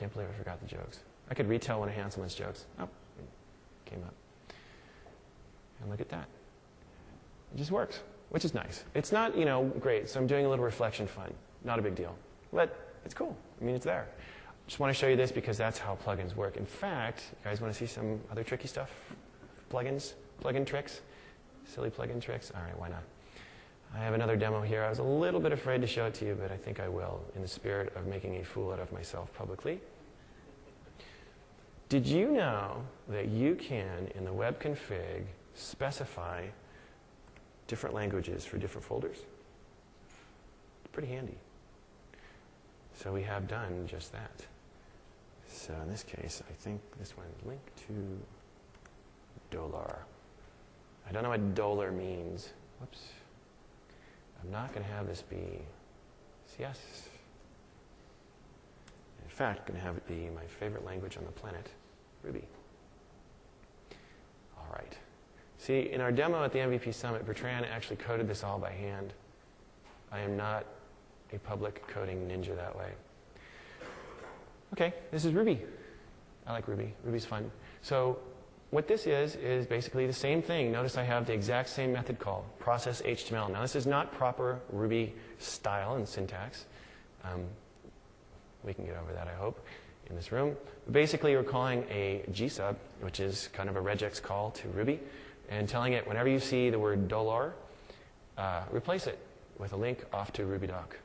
can't believe I forgot the jokes. I could retell one of Hanselman's jokes. Oh, it came up. And look at that. It just works, which is nice. It's not, great, so I'm doing a little reflection fun. Not a big deal. But it's cool. I mean, it's there. Just want to show you this because that's how plugins work. In fact, you guys want to see some other tricky stuff? Plugins? Plugin tricks? Silly plugin tricks? All right, why not? I have another demo here. I was a little bit afraid to show it to you, but I think I will, in the spirit of making a fool out of myself publicly. Did you know that you can, in the web config, specify different languages for different folders? It's pretty handy. So we have done just that. So in this case, I think this one, link to $. I don't know what dollar means. Whoops. I'm not going to have this be CS. In fact, I'm going to have it be my favorite language on the planet, Ruby. All right. See, in our demo at the MVP Summit, Bertrand actually coded this all by hand. I am not a public coding ninja that way. Okay, this is Ruby. I like Ruby. Ruby's fun. So what this is basically the same thing. Notice I have the exact same method call, process HTML. Now this is not proper Ruby style and syntax. We can get over that, I hope, in this room. Basically, we're calling a gsub, which is kind of a regex call to Ruby, and telling it whenever you see the word $, replace it with a link off to RubyDoc.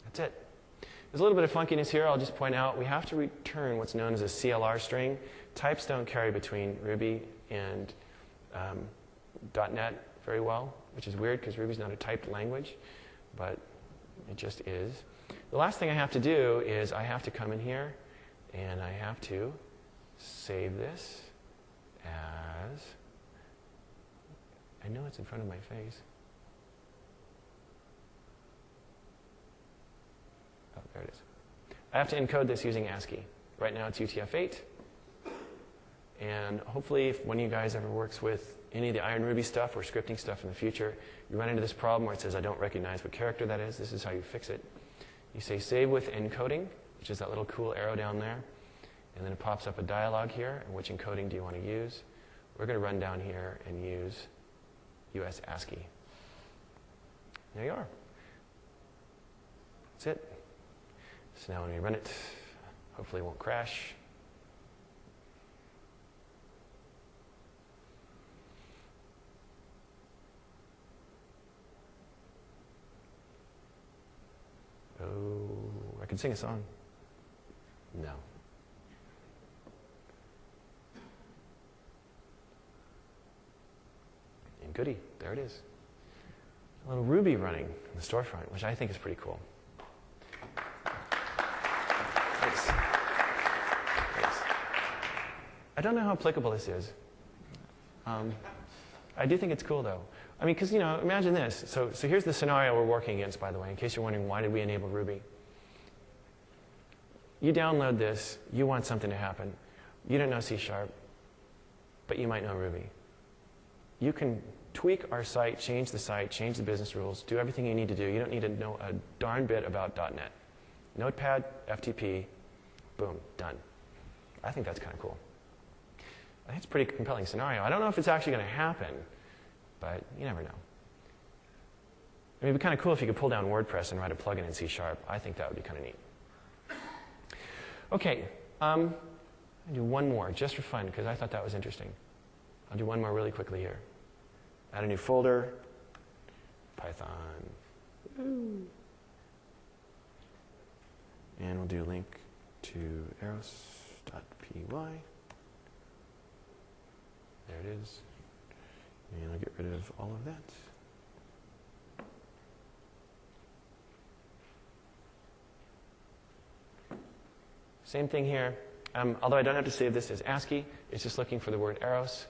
That's it. There's a little bit of funkiness here. I'll just point out we have to return what's known as a CLR string. Types don't carry between Ruby and .NET very well, which is weird because Ruby's not a typed language, but it just is. The last thing I have to do is I have to come in here and I have to save this as, I know it's in front of my face. Oh, there it is. I have to encode this using ASCII. Right now it's UTF-8. And hopefully if one of you guys ever works with any of the Iron Ruby stuff or scripting stuff in the future, you run into this problem where it says, I don't recognize what character that is. This is how you fix it. You say save with encoding, which is that little cool arrow down there. And then it pops up a dialog here. And which encoding do you want to use? We're going to run down here and use US ASCII. There you are. That's it. So now when we run it, hopefully it won't crash. Oh, I could sing a song. No. And goody, there it is. A little Ruby running in the storefront, which I think is pretty cool. Thanks. Thanks. I don't know how applicable this is. I do think it's cool, though. I mean, because, imagine this. So here's the scenario we're working against, by the way, in case you're wondering why did we enable Ruby. You download this. You want something to happen. You don't know C#, but you might know Ruby. You can tweak our site, change the business rules, do everything you need to do. You don't need to know a darn bit about .NET. Notepad, FTP, boom, done. I think that's kind of cool. I think it's a pretty compelling scenario. I don't know if it's actually going to happen, but you never know. I mean, it'd be kind of cool if you could pull down WordPress and write a plugin in C#. I think that would be kind of neat. Okay, I'll do one more just for fun because I thought that was interesting. I'll do one more really quickly here. Add a new folder, Python. Woo. And we'll do link to eros.py. There it is. And I'll get rid of all of that. Same thing here. Although I don't have to save this as ASCII, it's just looking for the word eros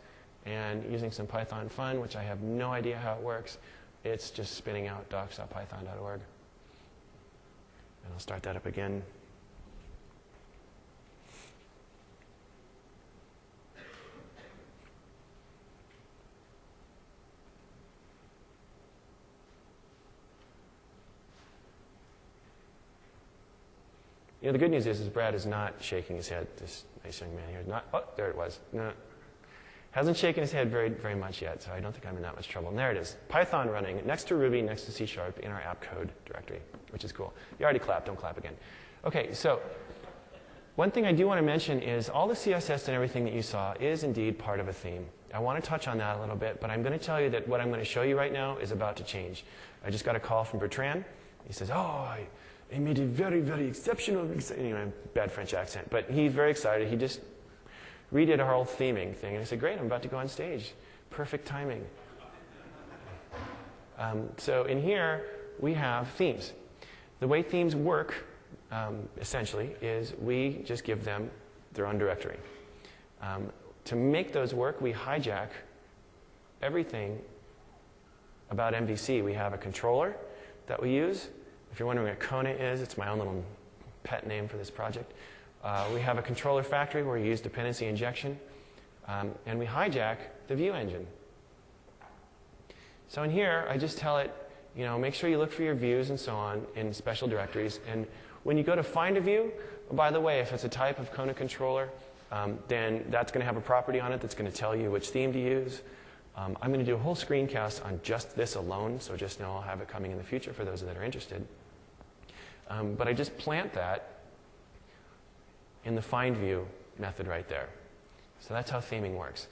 and using some Python fun, which I have no idea how it works. It's just spinning out docs.python.org. And I'll start that up again. You know, the good news is Brad is not shaking his head. This nice young man here is not. Oh, there it was. No, hasn't shaken his head very, very much yet, so I don't think I'm in that much trouble. And there it is. Python running next to Ruby, next to C# in our app code directory, which is cool. You already clapped. Don't clap again. Okay, so one thing I do want to mention is all the CSS and everything that you saw is indeed part of a theme. I want to touch on that a little bit, but I'm going to tell you that what I'm going to show you right now is about to change. I just got a call from Bertrand. He says, oh, I made a very, very exceptional, bad French accent, but he's very excited. He just redid our whole theming thing. And I said, great, I'm about to go on stage. Perfect timing. So in here, we have themes. The way themes work, essentially, is we just give them their own directory. To make those work, we hijack everything about MVC. We have a controller that we use. If you're wondering what Kona is, it's my own little pet name for this project. We have a controller factory where we use dependency injection, and we hijack the view engine. So in here, I just tell it, make sure you look for your views and so on in special directories. And when you go to find a view, by the way, if it's a type of Kona controller, then that's going to have a property on it that's going to tell you which theme to use. I'm going to do a whole screencast on just this alone, so just know I'll have it coming in the future for those that are interested. But I just plant that in the find view method right there. So that's how theming works.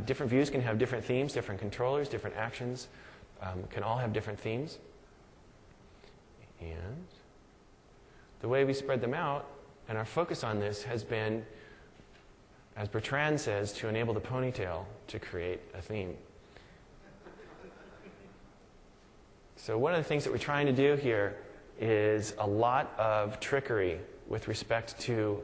Different views can have different themes, different controllers, different actions, can all have different themes. And the way we spread them out, and our focus on this has been, as Bertrand says, to enable the ponytail to create a theme. So one of the things that we're trying to do here is a lot of trickery with respect to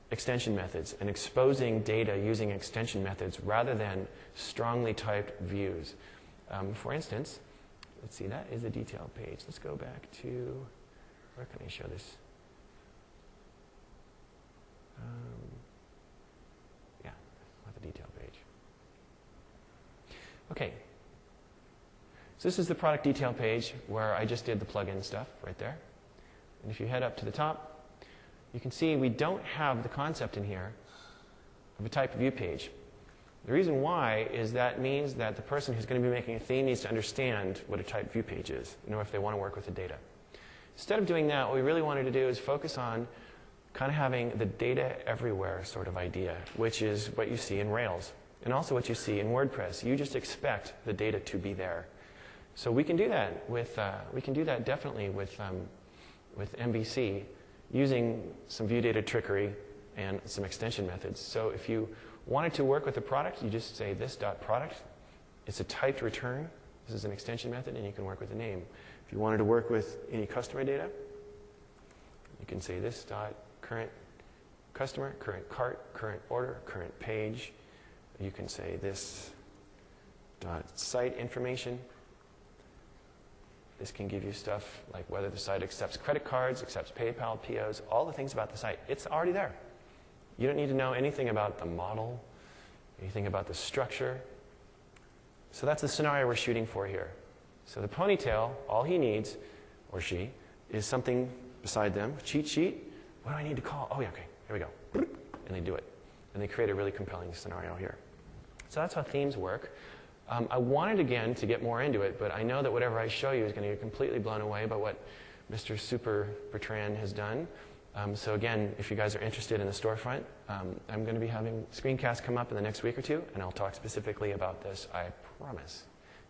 extension methods and exposing data using extension methods rather than strongly typed views. For instance, let's see, that is a detail page. Let's go back to, where can I show this? Yeah, not the detail page. Okay. So this is the product detail page where I just did the plugin stuff right there. And if you head up to the top, you can see we don't have the concept in here of a type view page. The reason why is that means that the person who's going to be making a theme needs to understand what a type view page is, if they want to work with the data. Instead of doing that, what we really wanted to do is focus on kind of having the data everywhere sort of idea, which is what you see in Rails, and also what you see in WordPress. You just expect the data to be there. So we can do that with definitely with MVC using some view data trickery and some extension methods. So if you wanted to work with a product, you just say this.product. It's a typed return. This is an extension method, and you can work with a name. If you wanted to work with any customer data, you can say this.current customer, current cart, current order, current page. You can say this.site information. This can give you stuff like whether the site accepts credit cards, accepts PayPal, POs, all the things about the site. It's already there. You don't need to know anything about the model, anything about the structure. So that's the scenario we're shooting for here. So the ponytail, all he needs, or she, is something beside them, a cheat sheet. What do I need to call? Oh, yeah, okay, here we go. And they do it. And they create a really compelling scenario here. So that's how themes work. I wanted, again, to get more into it, but I know that whatever I show you is going to get completely blown away by what Mr. Super Bertrand has done. So again, if you guys are interested in the storefront, I'm going to be having screencasts come up in the next week or two, and I'll talk specifically about this, I promise.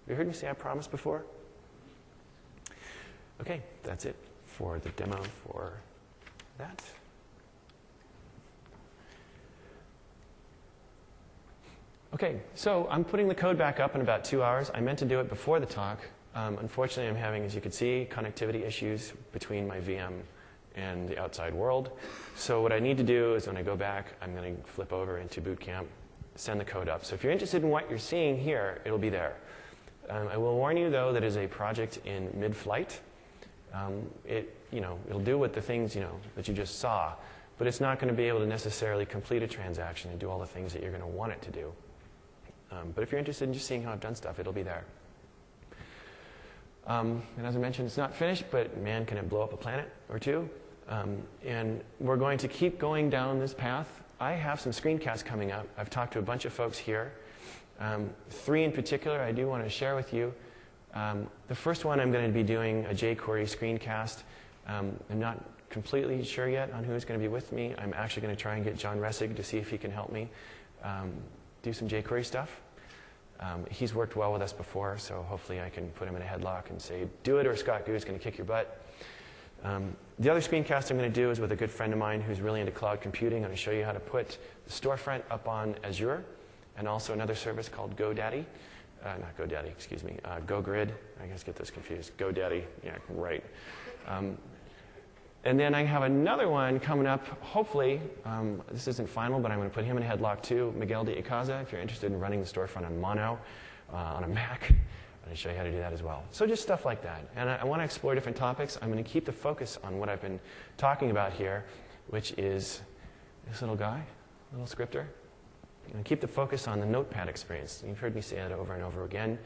Have you heard me say I promise before? Okay, that's it for the demo for that. Okay, so I'm putting the code back up in about 2 hours. I meant to do it before the talk. Unfortunately, I'm having, as you can see, connectivity issues between my VM and the outside world. So what I need to do is when I go back, I'm going to flip over into Boot Camp, send the code up. So if you're interested in what you're seeing here, it'll be there. I will warn you, though, that it is a project in mid-flight. It'll do what the things, that you just saw, but it's not going to be able to necessarily complete a transaction and do all the things that you're going to want it to do. But if you're interested in just seeing how I've done stuff, it'll be there. And as I mentioned, it's not finished, but man, can it blow up a planet or two. And we're going to keep going down this path. I have some screencasts coming up. I've talked to a bunch of folks here. 3 in particular I do want to share with you. The first one, I'm going to be doing a jQuery screencast. I'm not completely sure yet on who's going to be with me. I'm actually going to try and get John Ressig to see if he can help me do some jQuery stuff. He's worked well with us before, so hopefully I can put him in a headlock and say, do it, or Scott Goo is going to kick your butt. The other screencast I'm going to do is with a good friend of mine who's really into cloud computing. I'm going to show you how to put the storefront up on Azure, and also another service called GoDaddy. Not GoDaddy, excuse me. GoGrid. I guess get those confused. GoDaddy. Yeah, right. And then I have another one coming up, hopefully. This isn't final, but I'm going to put him in a headlock too. Miguel de Icaza, if you're interested in running the storefront on Mono, on a Mac. I'm going to show you how to do that as well. So just stuff like that. And I want to explore different topics. I'm going to keep the focus on what I've been talking about here, which is this little guy, little scripter. I'm going to keep the focus on the Notepad experience. You've heard me say that over and over again.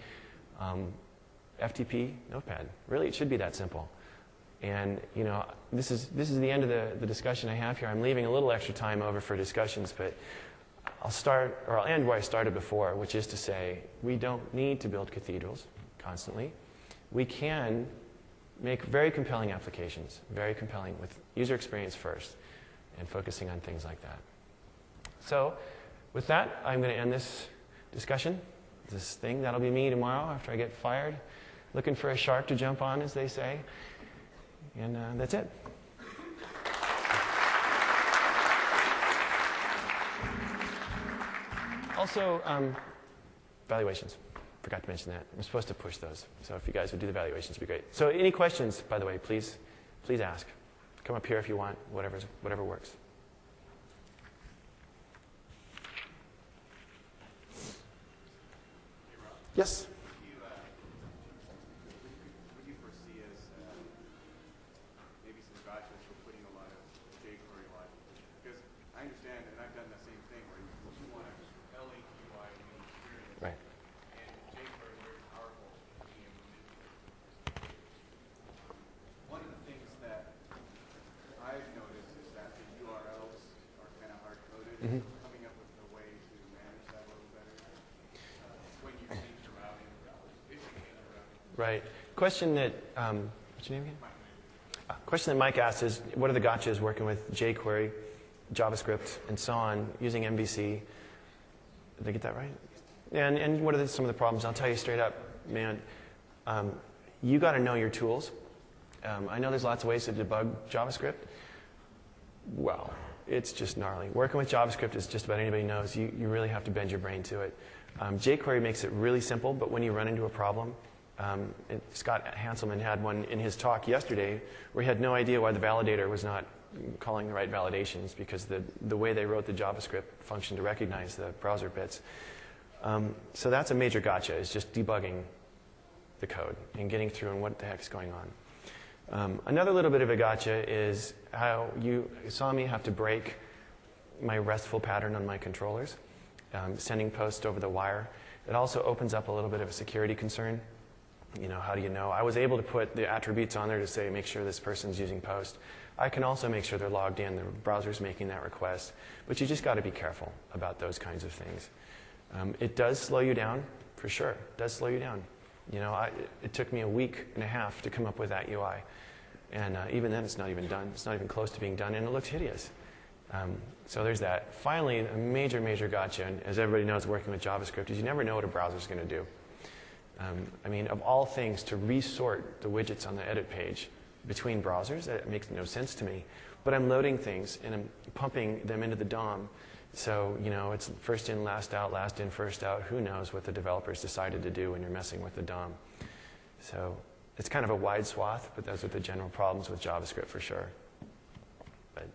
FTP, Notepad. Really, it should be that simple. And you know, this is the end of the discussion I have here. I'm leaving a little extra time over for discussions, but I'll end where I started before, which is to say, we don't need to build cathedrals constantly. We can make very compelling applications, very compelling with user experience first, and focusing on things like that. So, with that, I'm going to end this discussion, this thing. That'll be me tomorrow after I get fired, looking for a shark to jump on, as they say. And that's it. Also, valuations. Forgot to mention that. I'm supposed to push those. So if you guys would do the valuations, it'd be great. So any questions, by the way, please ask. Come up here if you want, whatever works. Yes? What do you foresee as maybe some gotchas for putting a lot of jQuery logic? Because I understand, and I've done the same thing, where you want a compelling UI and experience. Right. And jQuery is very powerful in being able to do this. One of the things that I've noticed is that the URLs are kind of hard-coded. Mm-hmm. Coming up with a way to manage that a little better. When you change your routing, if you change your routing. Right. Question that, what's your name again? Question that Mike asked is, what are the gotchas working with jQuery, JavaScript, and so on, using MVC? Did I get that right? And what are some of the problems? I'll tell you straight up, man, you got to know your tools. I know there's lots of ways to debug JavaScript. Well, it's just gnarly. Working with JavaScript, as just about anybody knows, you really have to bend your brain to it. jQuery makes it really simple, but when you run into a problem, Scott Hanselman had one in his talk yesterday where he had no idea why the validator was not calling the right validations because the way they wrote the JavaScript function to recognize the browser bits. So that's a major gotcha, is just debugging the code and getting through and what the heck is going on. Another little bit of a gotcha is how you saw me have to break my RESTful pattern on my controllers, sending posts over the wire. It also opens up a little bit of a security concern. You know, how do you know? I was able to put the attributes on there to say, make sure this person's using post. I can also make sure they're logged in, the browser's making that request. But you just got to be careful about those kinds of things. It does slow you down, for sure. It does slow you down. You know, it took me a week and a half to come up with that UI. And even then, it's not even done. It's not even close to being done, and it looks hideous. So there's that. Finally, a major, major gotcha, and as everybody knows working with JavaScript, is you never know what a browser's going to do. I mean, of all things, to resort the widgets on the edit page between browsers, that makes no sense to me. But I'm loading things, and I'm pumping them into the DOM. So, you know, it's first in, last out, last in, first out. Who knows what the developers decided to do when you're messing with the DOM. So it's kind of a wide swath, but those are the general problems with JavaScript for sure. But,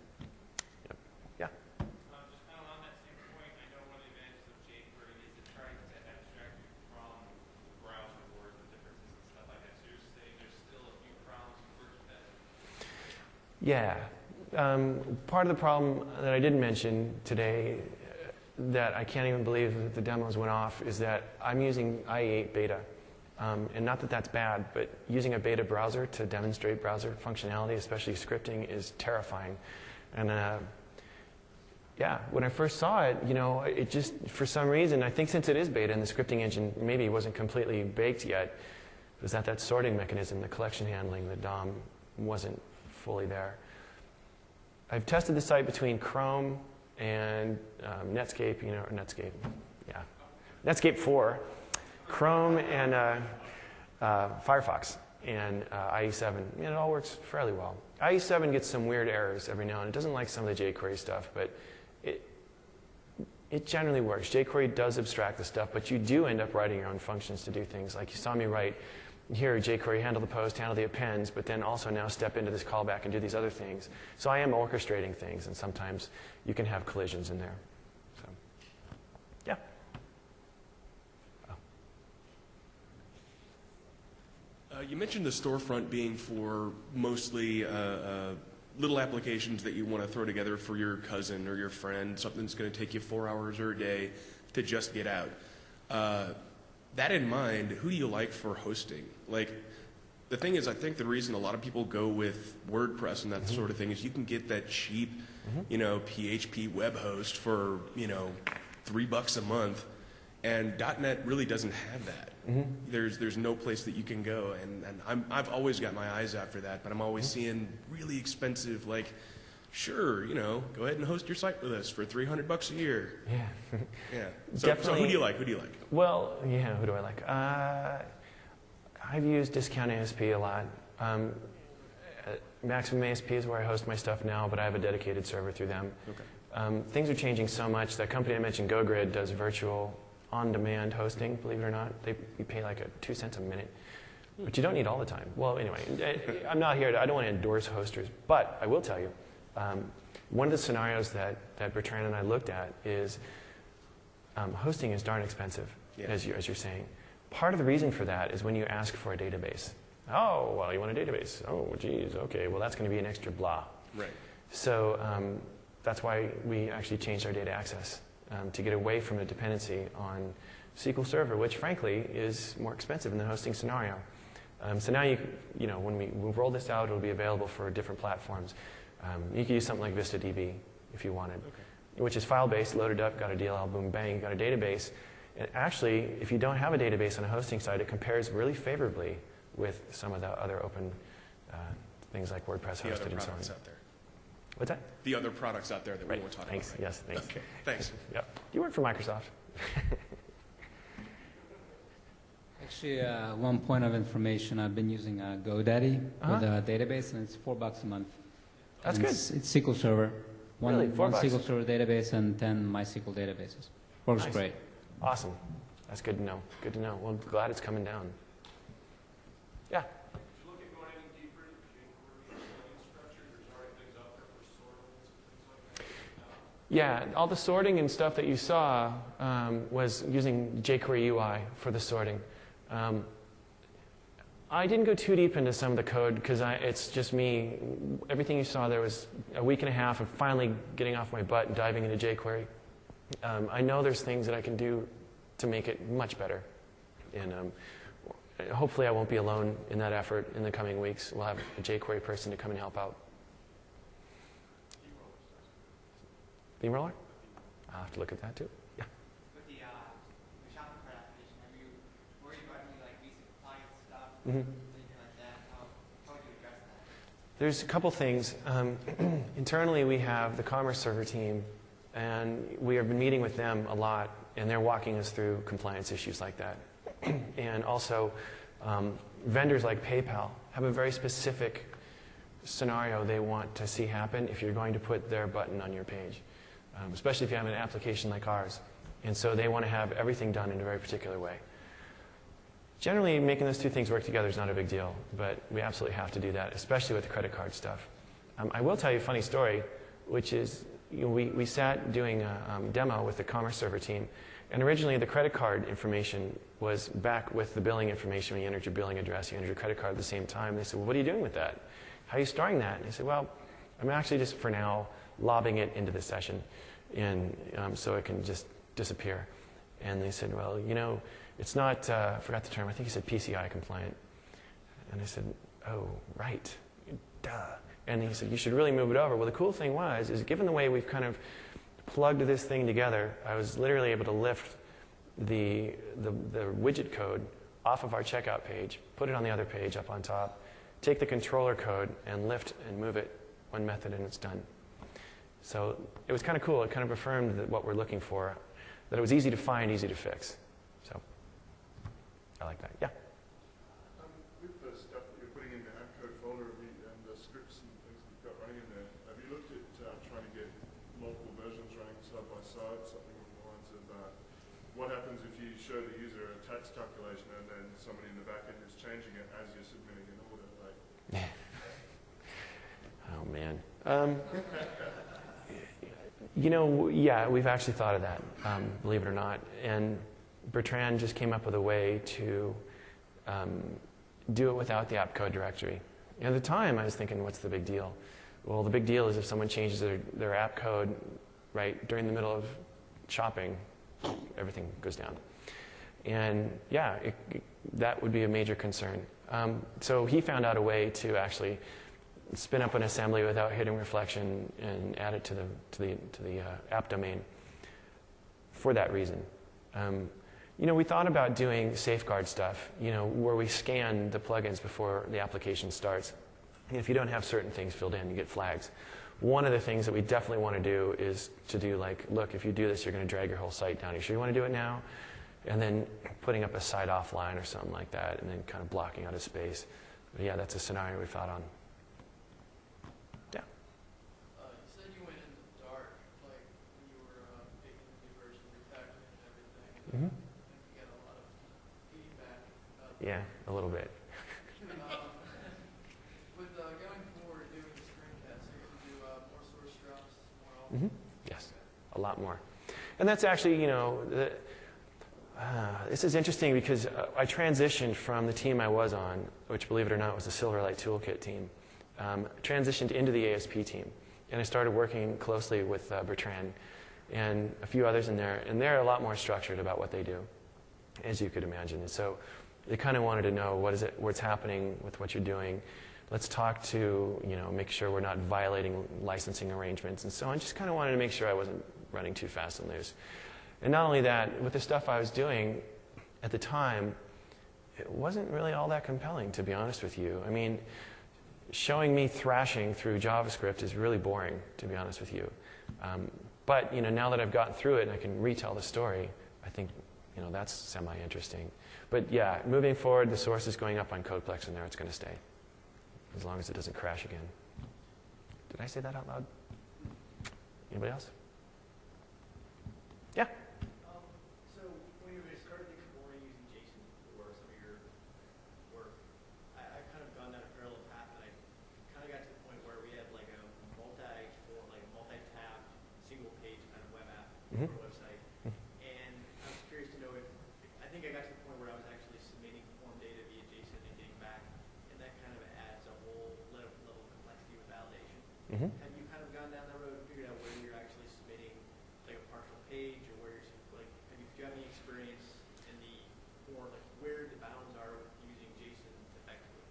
yeah. Just kind of on that same point, I know one of the advantages of jQuery is it trying to abstract you from the browser wars, the differences and stuff like that. So you're saying there's still a few problems with that? Yeah. Part of the problem that I didn't mention today that I can't even believe that the demos went off is that I'm using IE8 beta. And not that that's bad, but using a beta browser to demonstrate browser functionality, especially scripting, is terrifying. And yeah, when I first saw it, it just, for some reason, I think since it is beta and the scripting engine maybe wasn't completely baked yet, was that sorting mechanism, the collection handling, the DOM wasn't fully there. I've tested the site between Chrome and Netscape, or Netscape, yeah. Netscape 4, Chrome and Firefox, and IE7, and it all works fairly well. IE7 gets some weird errors every now and then. It doesn't like some of the jQuery stuff, but it generally works. jQuery does abstract the stuff, but you do end up writing your own functions to do things. Like you saw me write here, jQuery, handle the post, handle the appends, but then also now step into this callback and do these other things. So I am orchestrating things, and sometimes you can have collisions in there. So, yeah. You mentioned the storefront being for mostly little applications that you want to throw together for your cousin or your friend, something that's going to take you 4 hours or a day to just get out. That in mind, who do you like for hosting? Like, the thing is, I think the reason a lot of people go with WordPress and that sort of thing is you can get that cheap, PHP web host for, $3 a month, and .NET really doesn't have that. There's no place that you can go, and I've always got my eyes out for that, but I'm always seeing really expensive, like, sure, go ahead and host your site with us for $300 a year. Yeah. Yeah. So who do you like? Well, yeah, who do I like? I've used Discount ASP a lot. Maximum ASP is where I host my stuff now, but I have a dedicated server through them. Okay. Things are changing so much. That company I mentioned, GoGrid, does virtual on-demand hosting, believe it or not. You pay like 2 cents a minute, but you don't need all the time. Well, anyway, I'm not here I don't want to endorse hosters, but I will tell you, one of the scenarios that Bertrand and I looked at is hosting is darn expensive, as you're saying. Part of the reason for that is when you ask for a database. Oh, well, you want a database. Oh, geez, okay, well, that's going to be an extra blah. Right. So that's why we actually changed our data access to get away from a dependency on SQL Server, which, frankly, is more expensive in the hosting scenario. So now, when we roll this out, it'll be available for different platforms. You could use something like VistaDB if you wanted, which is file-based, loaded up, got a DLL, boom, bang, got a database. And actually, if you don't have a database on a hosting site, it compares really favorably with some of the other open things like WordPress hosted and so on. Out there. What's that? The other products out there that we won't talk Thanks. about. Yes, thanks. Okay, thanks. Yep. You work for Microsoft. Actually, one point of information, I've been using GoDaddy with a database, and it's $4 a month. That's and good. It's SQL Server. Really? One $4? SQL Server database and 10 MySQL databases. Works Nice. great. Awesome. That's good to know. Good to know. Well, I'm glad it's coming down. Yeah. Did you look at going any deeper into jQuery plugin structure? There's already things out there for sorting and things like that. Yeah, all the sorting and stuff that you saw was using jQuery UI for the sorting. I didn't go too deep into some of the code because it's just me. Everything you saw there was a week and a half of finally getting off my butt and diving into jQuery. I know there's things that I can do to make it much better. And hopefully I won't be alone in that effort in the coming weeks. We'll have a jQuery person to come and help out. Theme roller? I'll have to look at that too. Yeah. With the shopping cart application, have you worried about any like visa compliance stuff, Mm-hmm. anything like that? How would you address that? There's a couple things. Internally, we have the Commerce Server team, and we have been meeting with them a lot, and they're walking us through compliance issues like that. And also, vendors like PayPal have a very specific scenario they want to see happen if you're going to put their button on your page, especially if you have an application like ours. And so they want to have everything done in a very particular way. Generally, making those two things work together is not a big deal, but we absolutely have to do that, especially with the credit card stuff. I will tell you a funny story, which is we sat doing a demo with the Commerce Server team, and originally the credit card information was back with the billing information. When you entered your billing address, you entered your credit card at the same time. They said, well, what are you doing with that? How are you storing that? And I said, well, I'm actually just, for now, lobbing it into the session and so it can just disappear. And they said, well, it's not, I forgot the term, I think he said PCI compliant. And I said, oh, right, duh. And he said, you should really move it over. Well, the cool thing was, is given the way we've kind of plugged this thing together, I was literally able to lift the widget code off of our checkout page, put it on the other page up on top, take the controller code and lift and move it one method and it's done. So it was kind of cool. It kind of affirmed that what we're looking for, that it was easy to find, easy to fix. So I like that. Yeah? With the stuff that you're putting in the app code folder and the scripts and things that you've got running in there, have you looked at trying to get multiple versions running side by side, something along the lines of what happens if you show the user a tax calculation and then somebody in the back end is changing it as you're submitting an order? Like, oh, man. You know, yeah, we've actually thought of that, believe it or not. And Bertrand just came up with a way to do it without the app code directory. And at the time, I was thinking, what's the big deal? Well, the big deal is if someone changes their app code right during the middle of shopping, everything goes down. And yeah, that would be a major concern. So he found out a way to actually spin up an assembly without hitting reflection and add it to the app domain for that reason. You know, we thought about doing safeguard stuff, you know, where we scan the plugins before the application starts. And if you don't have certain things filled in, you get flags. One of the things that we definitely want to do is to do like, look, if you do this, you're going to drag your whole site down. You sure you want to do it now? And then putting up a site offline or something like that, and then kind of blocking out a space. But yeah, that's a scenario we thought on. Yeah. You said you went in the dark, like when you were making the new version, refactoring and everything. Mm-hmm. You get a lot of feedback. Yeah, a little bit. With going forward, doing the screencast, you're going to do more source drops more often? Mm-hmm. Yes, a lot more. And that's actually, you know, this is interesting because I transitioned from the team I was on, which, believe it or not, was the Silverlight Toolkit team, transitioned into the ASP team. And I started working closely with Bertrand and a few others in there. And they're a lot more structured about what they do, as you could imagine. And so they kind of wanted to know what's happening with what you're doing. Let's talk to, you know, make sure we're not violating licensing arrangements and so on. Just kind of wanted to make sure I wasn't running too fast and loose. And not only that, with the stuff I was doing at the time, it wasn't really all that compelling, to be honest with you. I mean, showing me thrashing through JavaScript is really boring, to be honest with you. But, you know, now that I've gotten through it and I can retell the story, I think, you know, that's semi-interesting. But yeah, moving forward, the source is going up on Codeplex, and there it's going to stay, as long as it doesn't crash again. Did I say that out loud? Anybody else? Yeah? So when you started exploring using JSON for some of your work, I've kind of gone down a parallel path, and I kind of got to the point where we had like a multi-tab, single-page kind of web app Mm-hmm. or website. And I was curious to know if, I think I got to the point where I was actually submitting form data via JSON and getting back, and that kind of adds a whole level of complexity with validation. Mm-hmm. Have you kind of gone down that road and figured out where you're actually submitting like a partial page, or where you're like, do you have any experience in the, or like where the bounds are with using JSON effectively?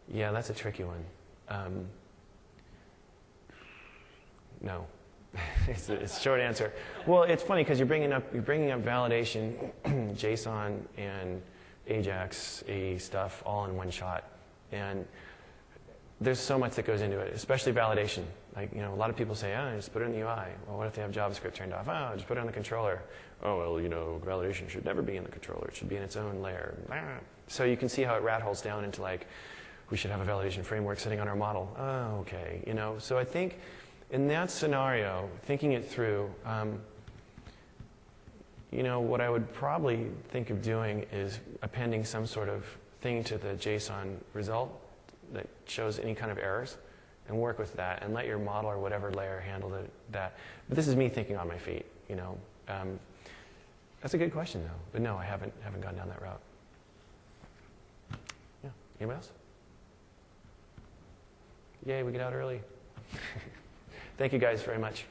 Yeah, that's a tricky one. No. It's a short answer. Well, it's funny because you're bringing up validation, JSON and Ajax, AE stuff all in one shot, and there's so much that goes into it, especially validation. Like, you know, a lot of people say, "Oh, just put it in the UI." Well, what if they have JavaScript turned off? Oh, just put it on the controller. Oh, well, you know, validation should never be in the controller. It should be in its own layer. So you can see how it rat holes down into like, we should have a validation framework sitting on our model. Oh, okay, you know. So I think in that scenario, thinking it through, you know, what I would probably think of doing is appending some sort of thing to the JSON result that shows any kind of errors, and work with that, and let your model or whatever layer handle that. But this is me thinking on my feet, you know. That's a good question, though. But no, I haven't gone down that route. Yeah. Anybody else? Yay, we get out early. Thank you guys very much.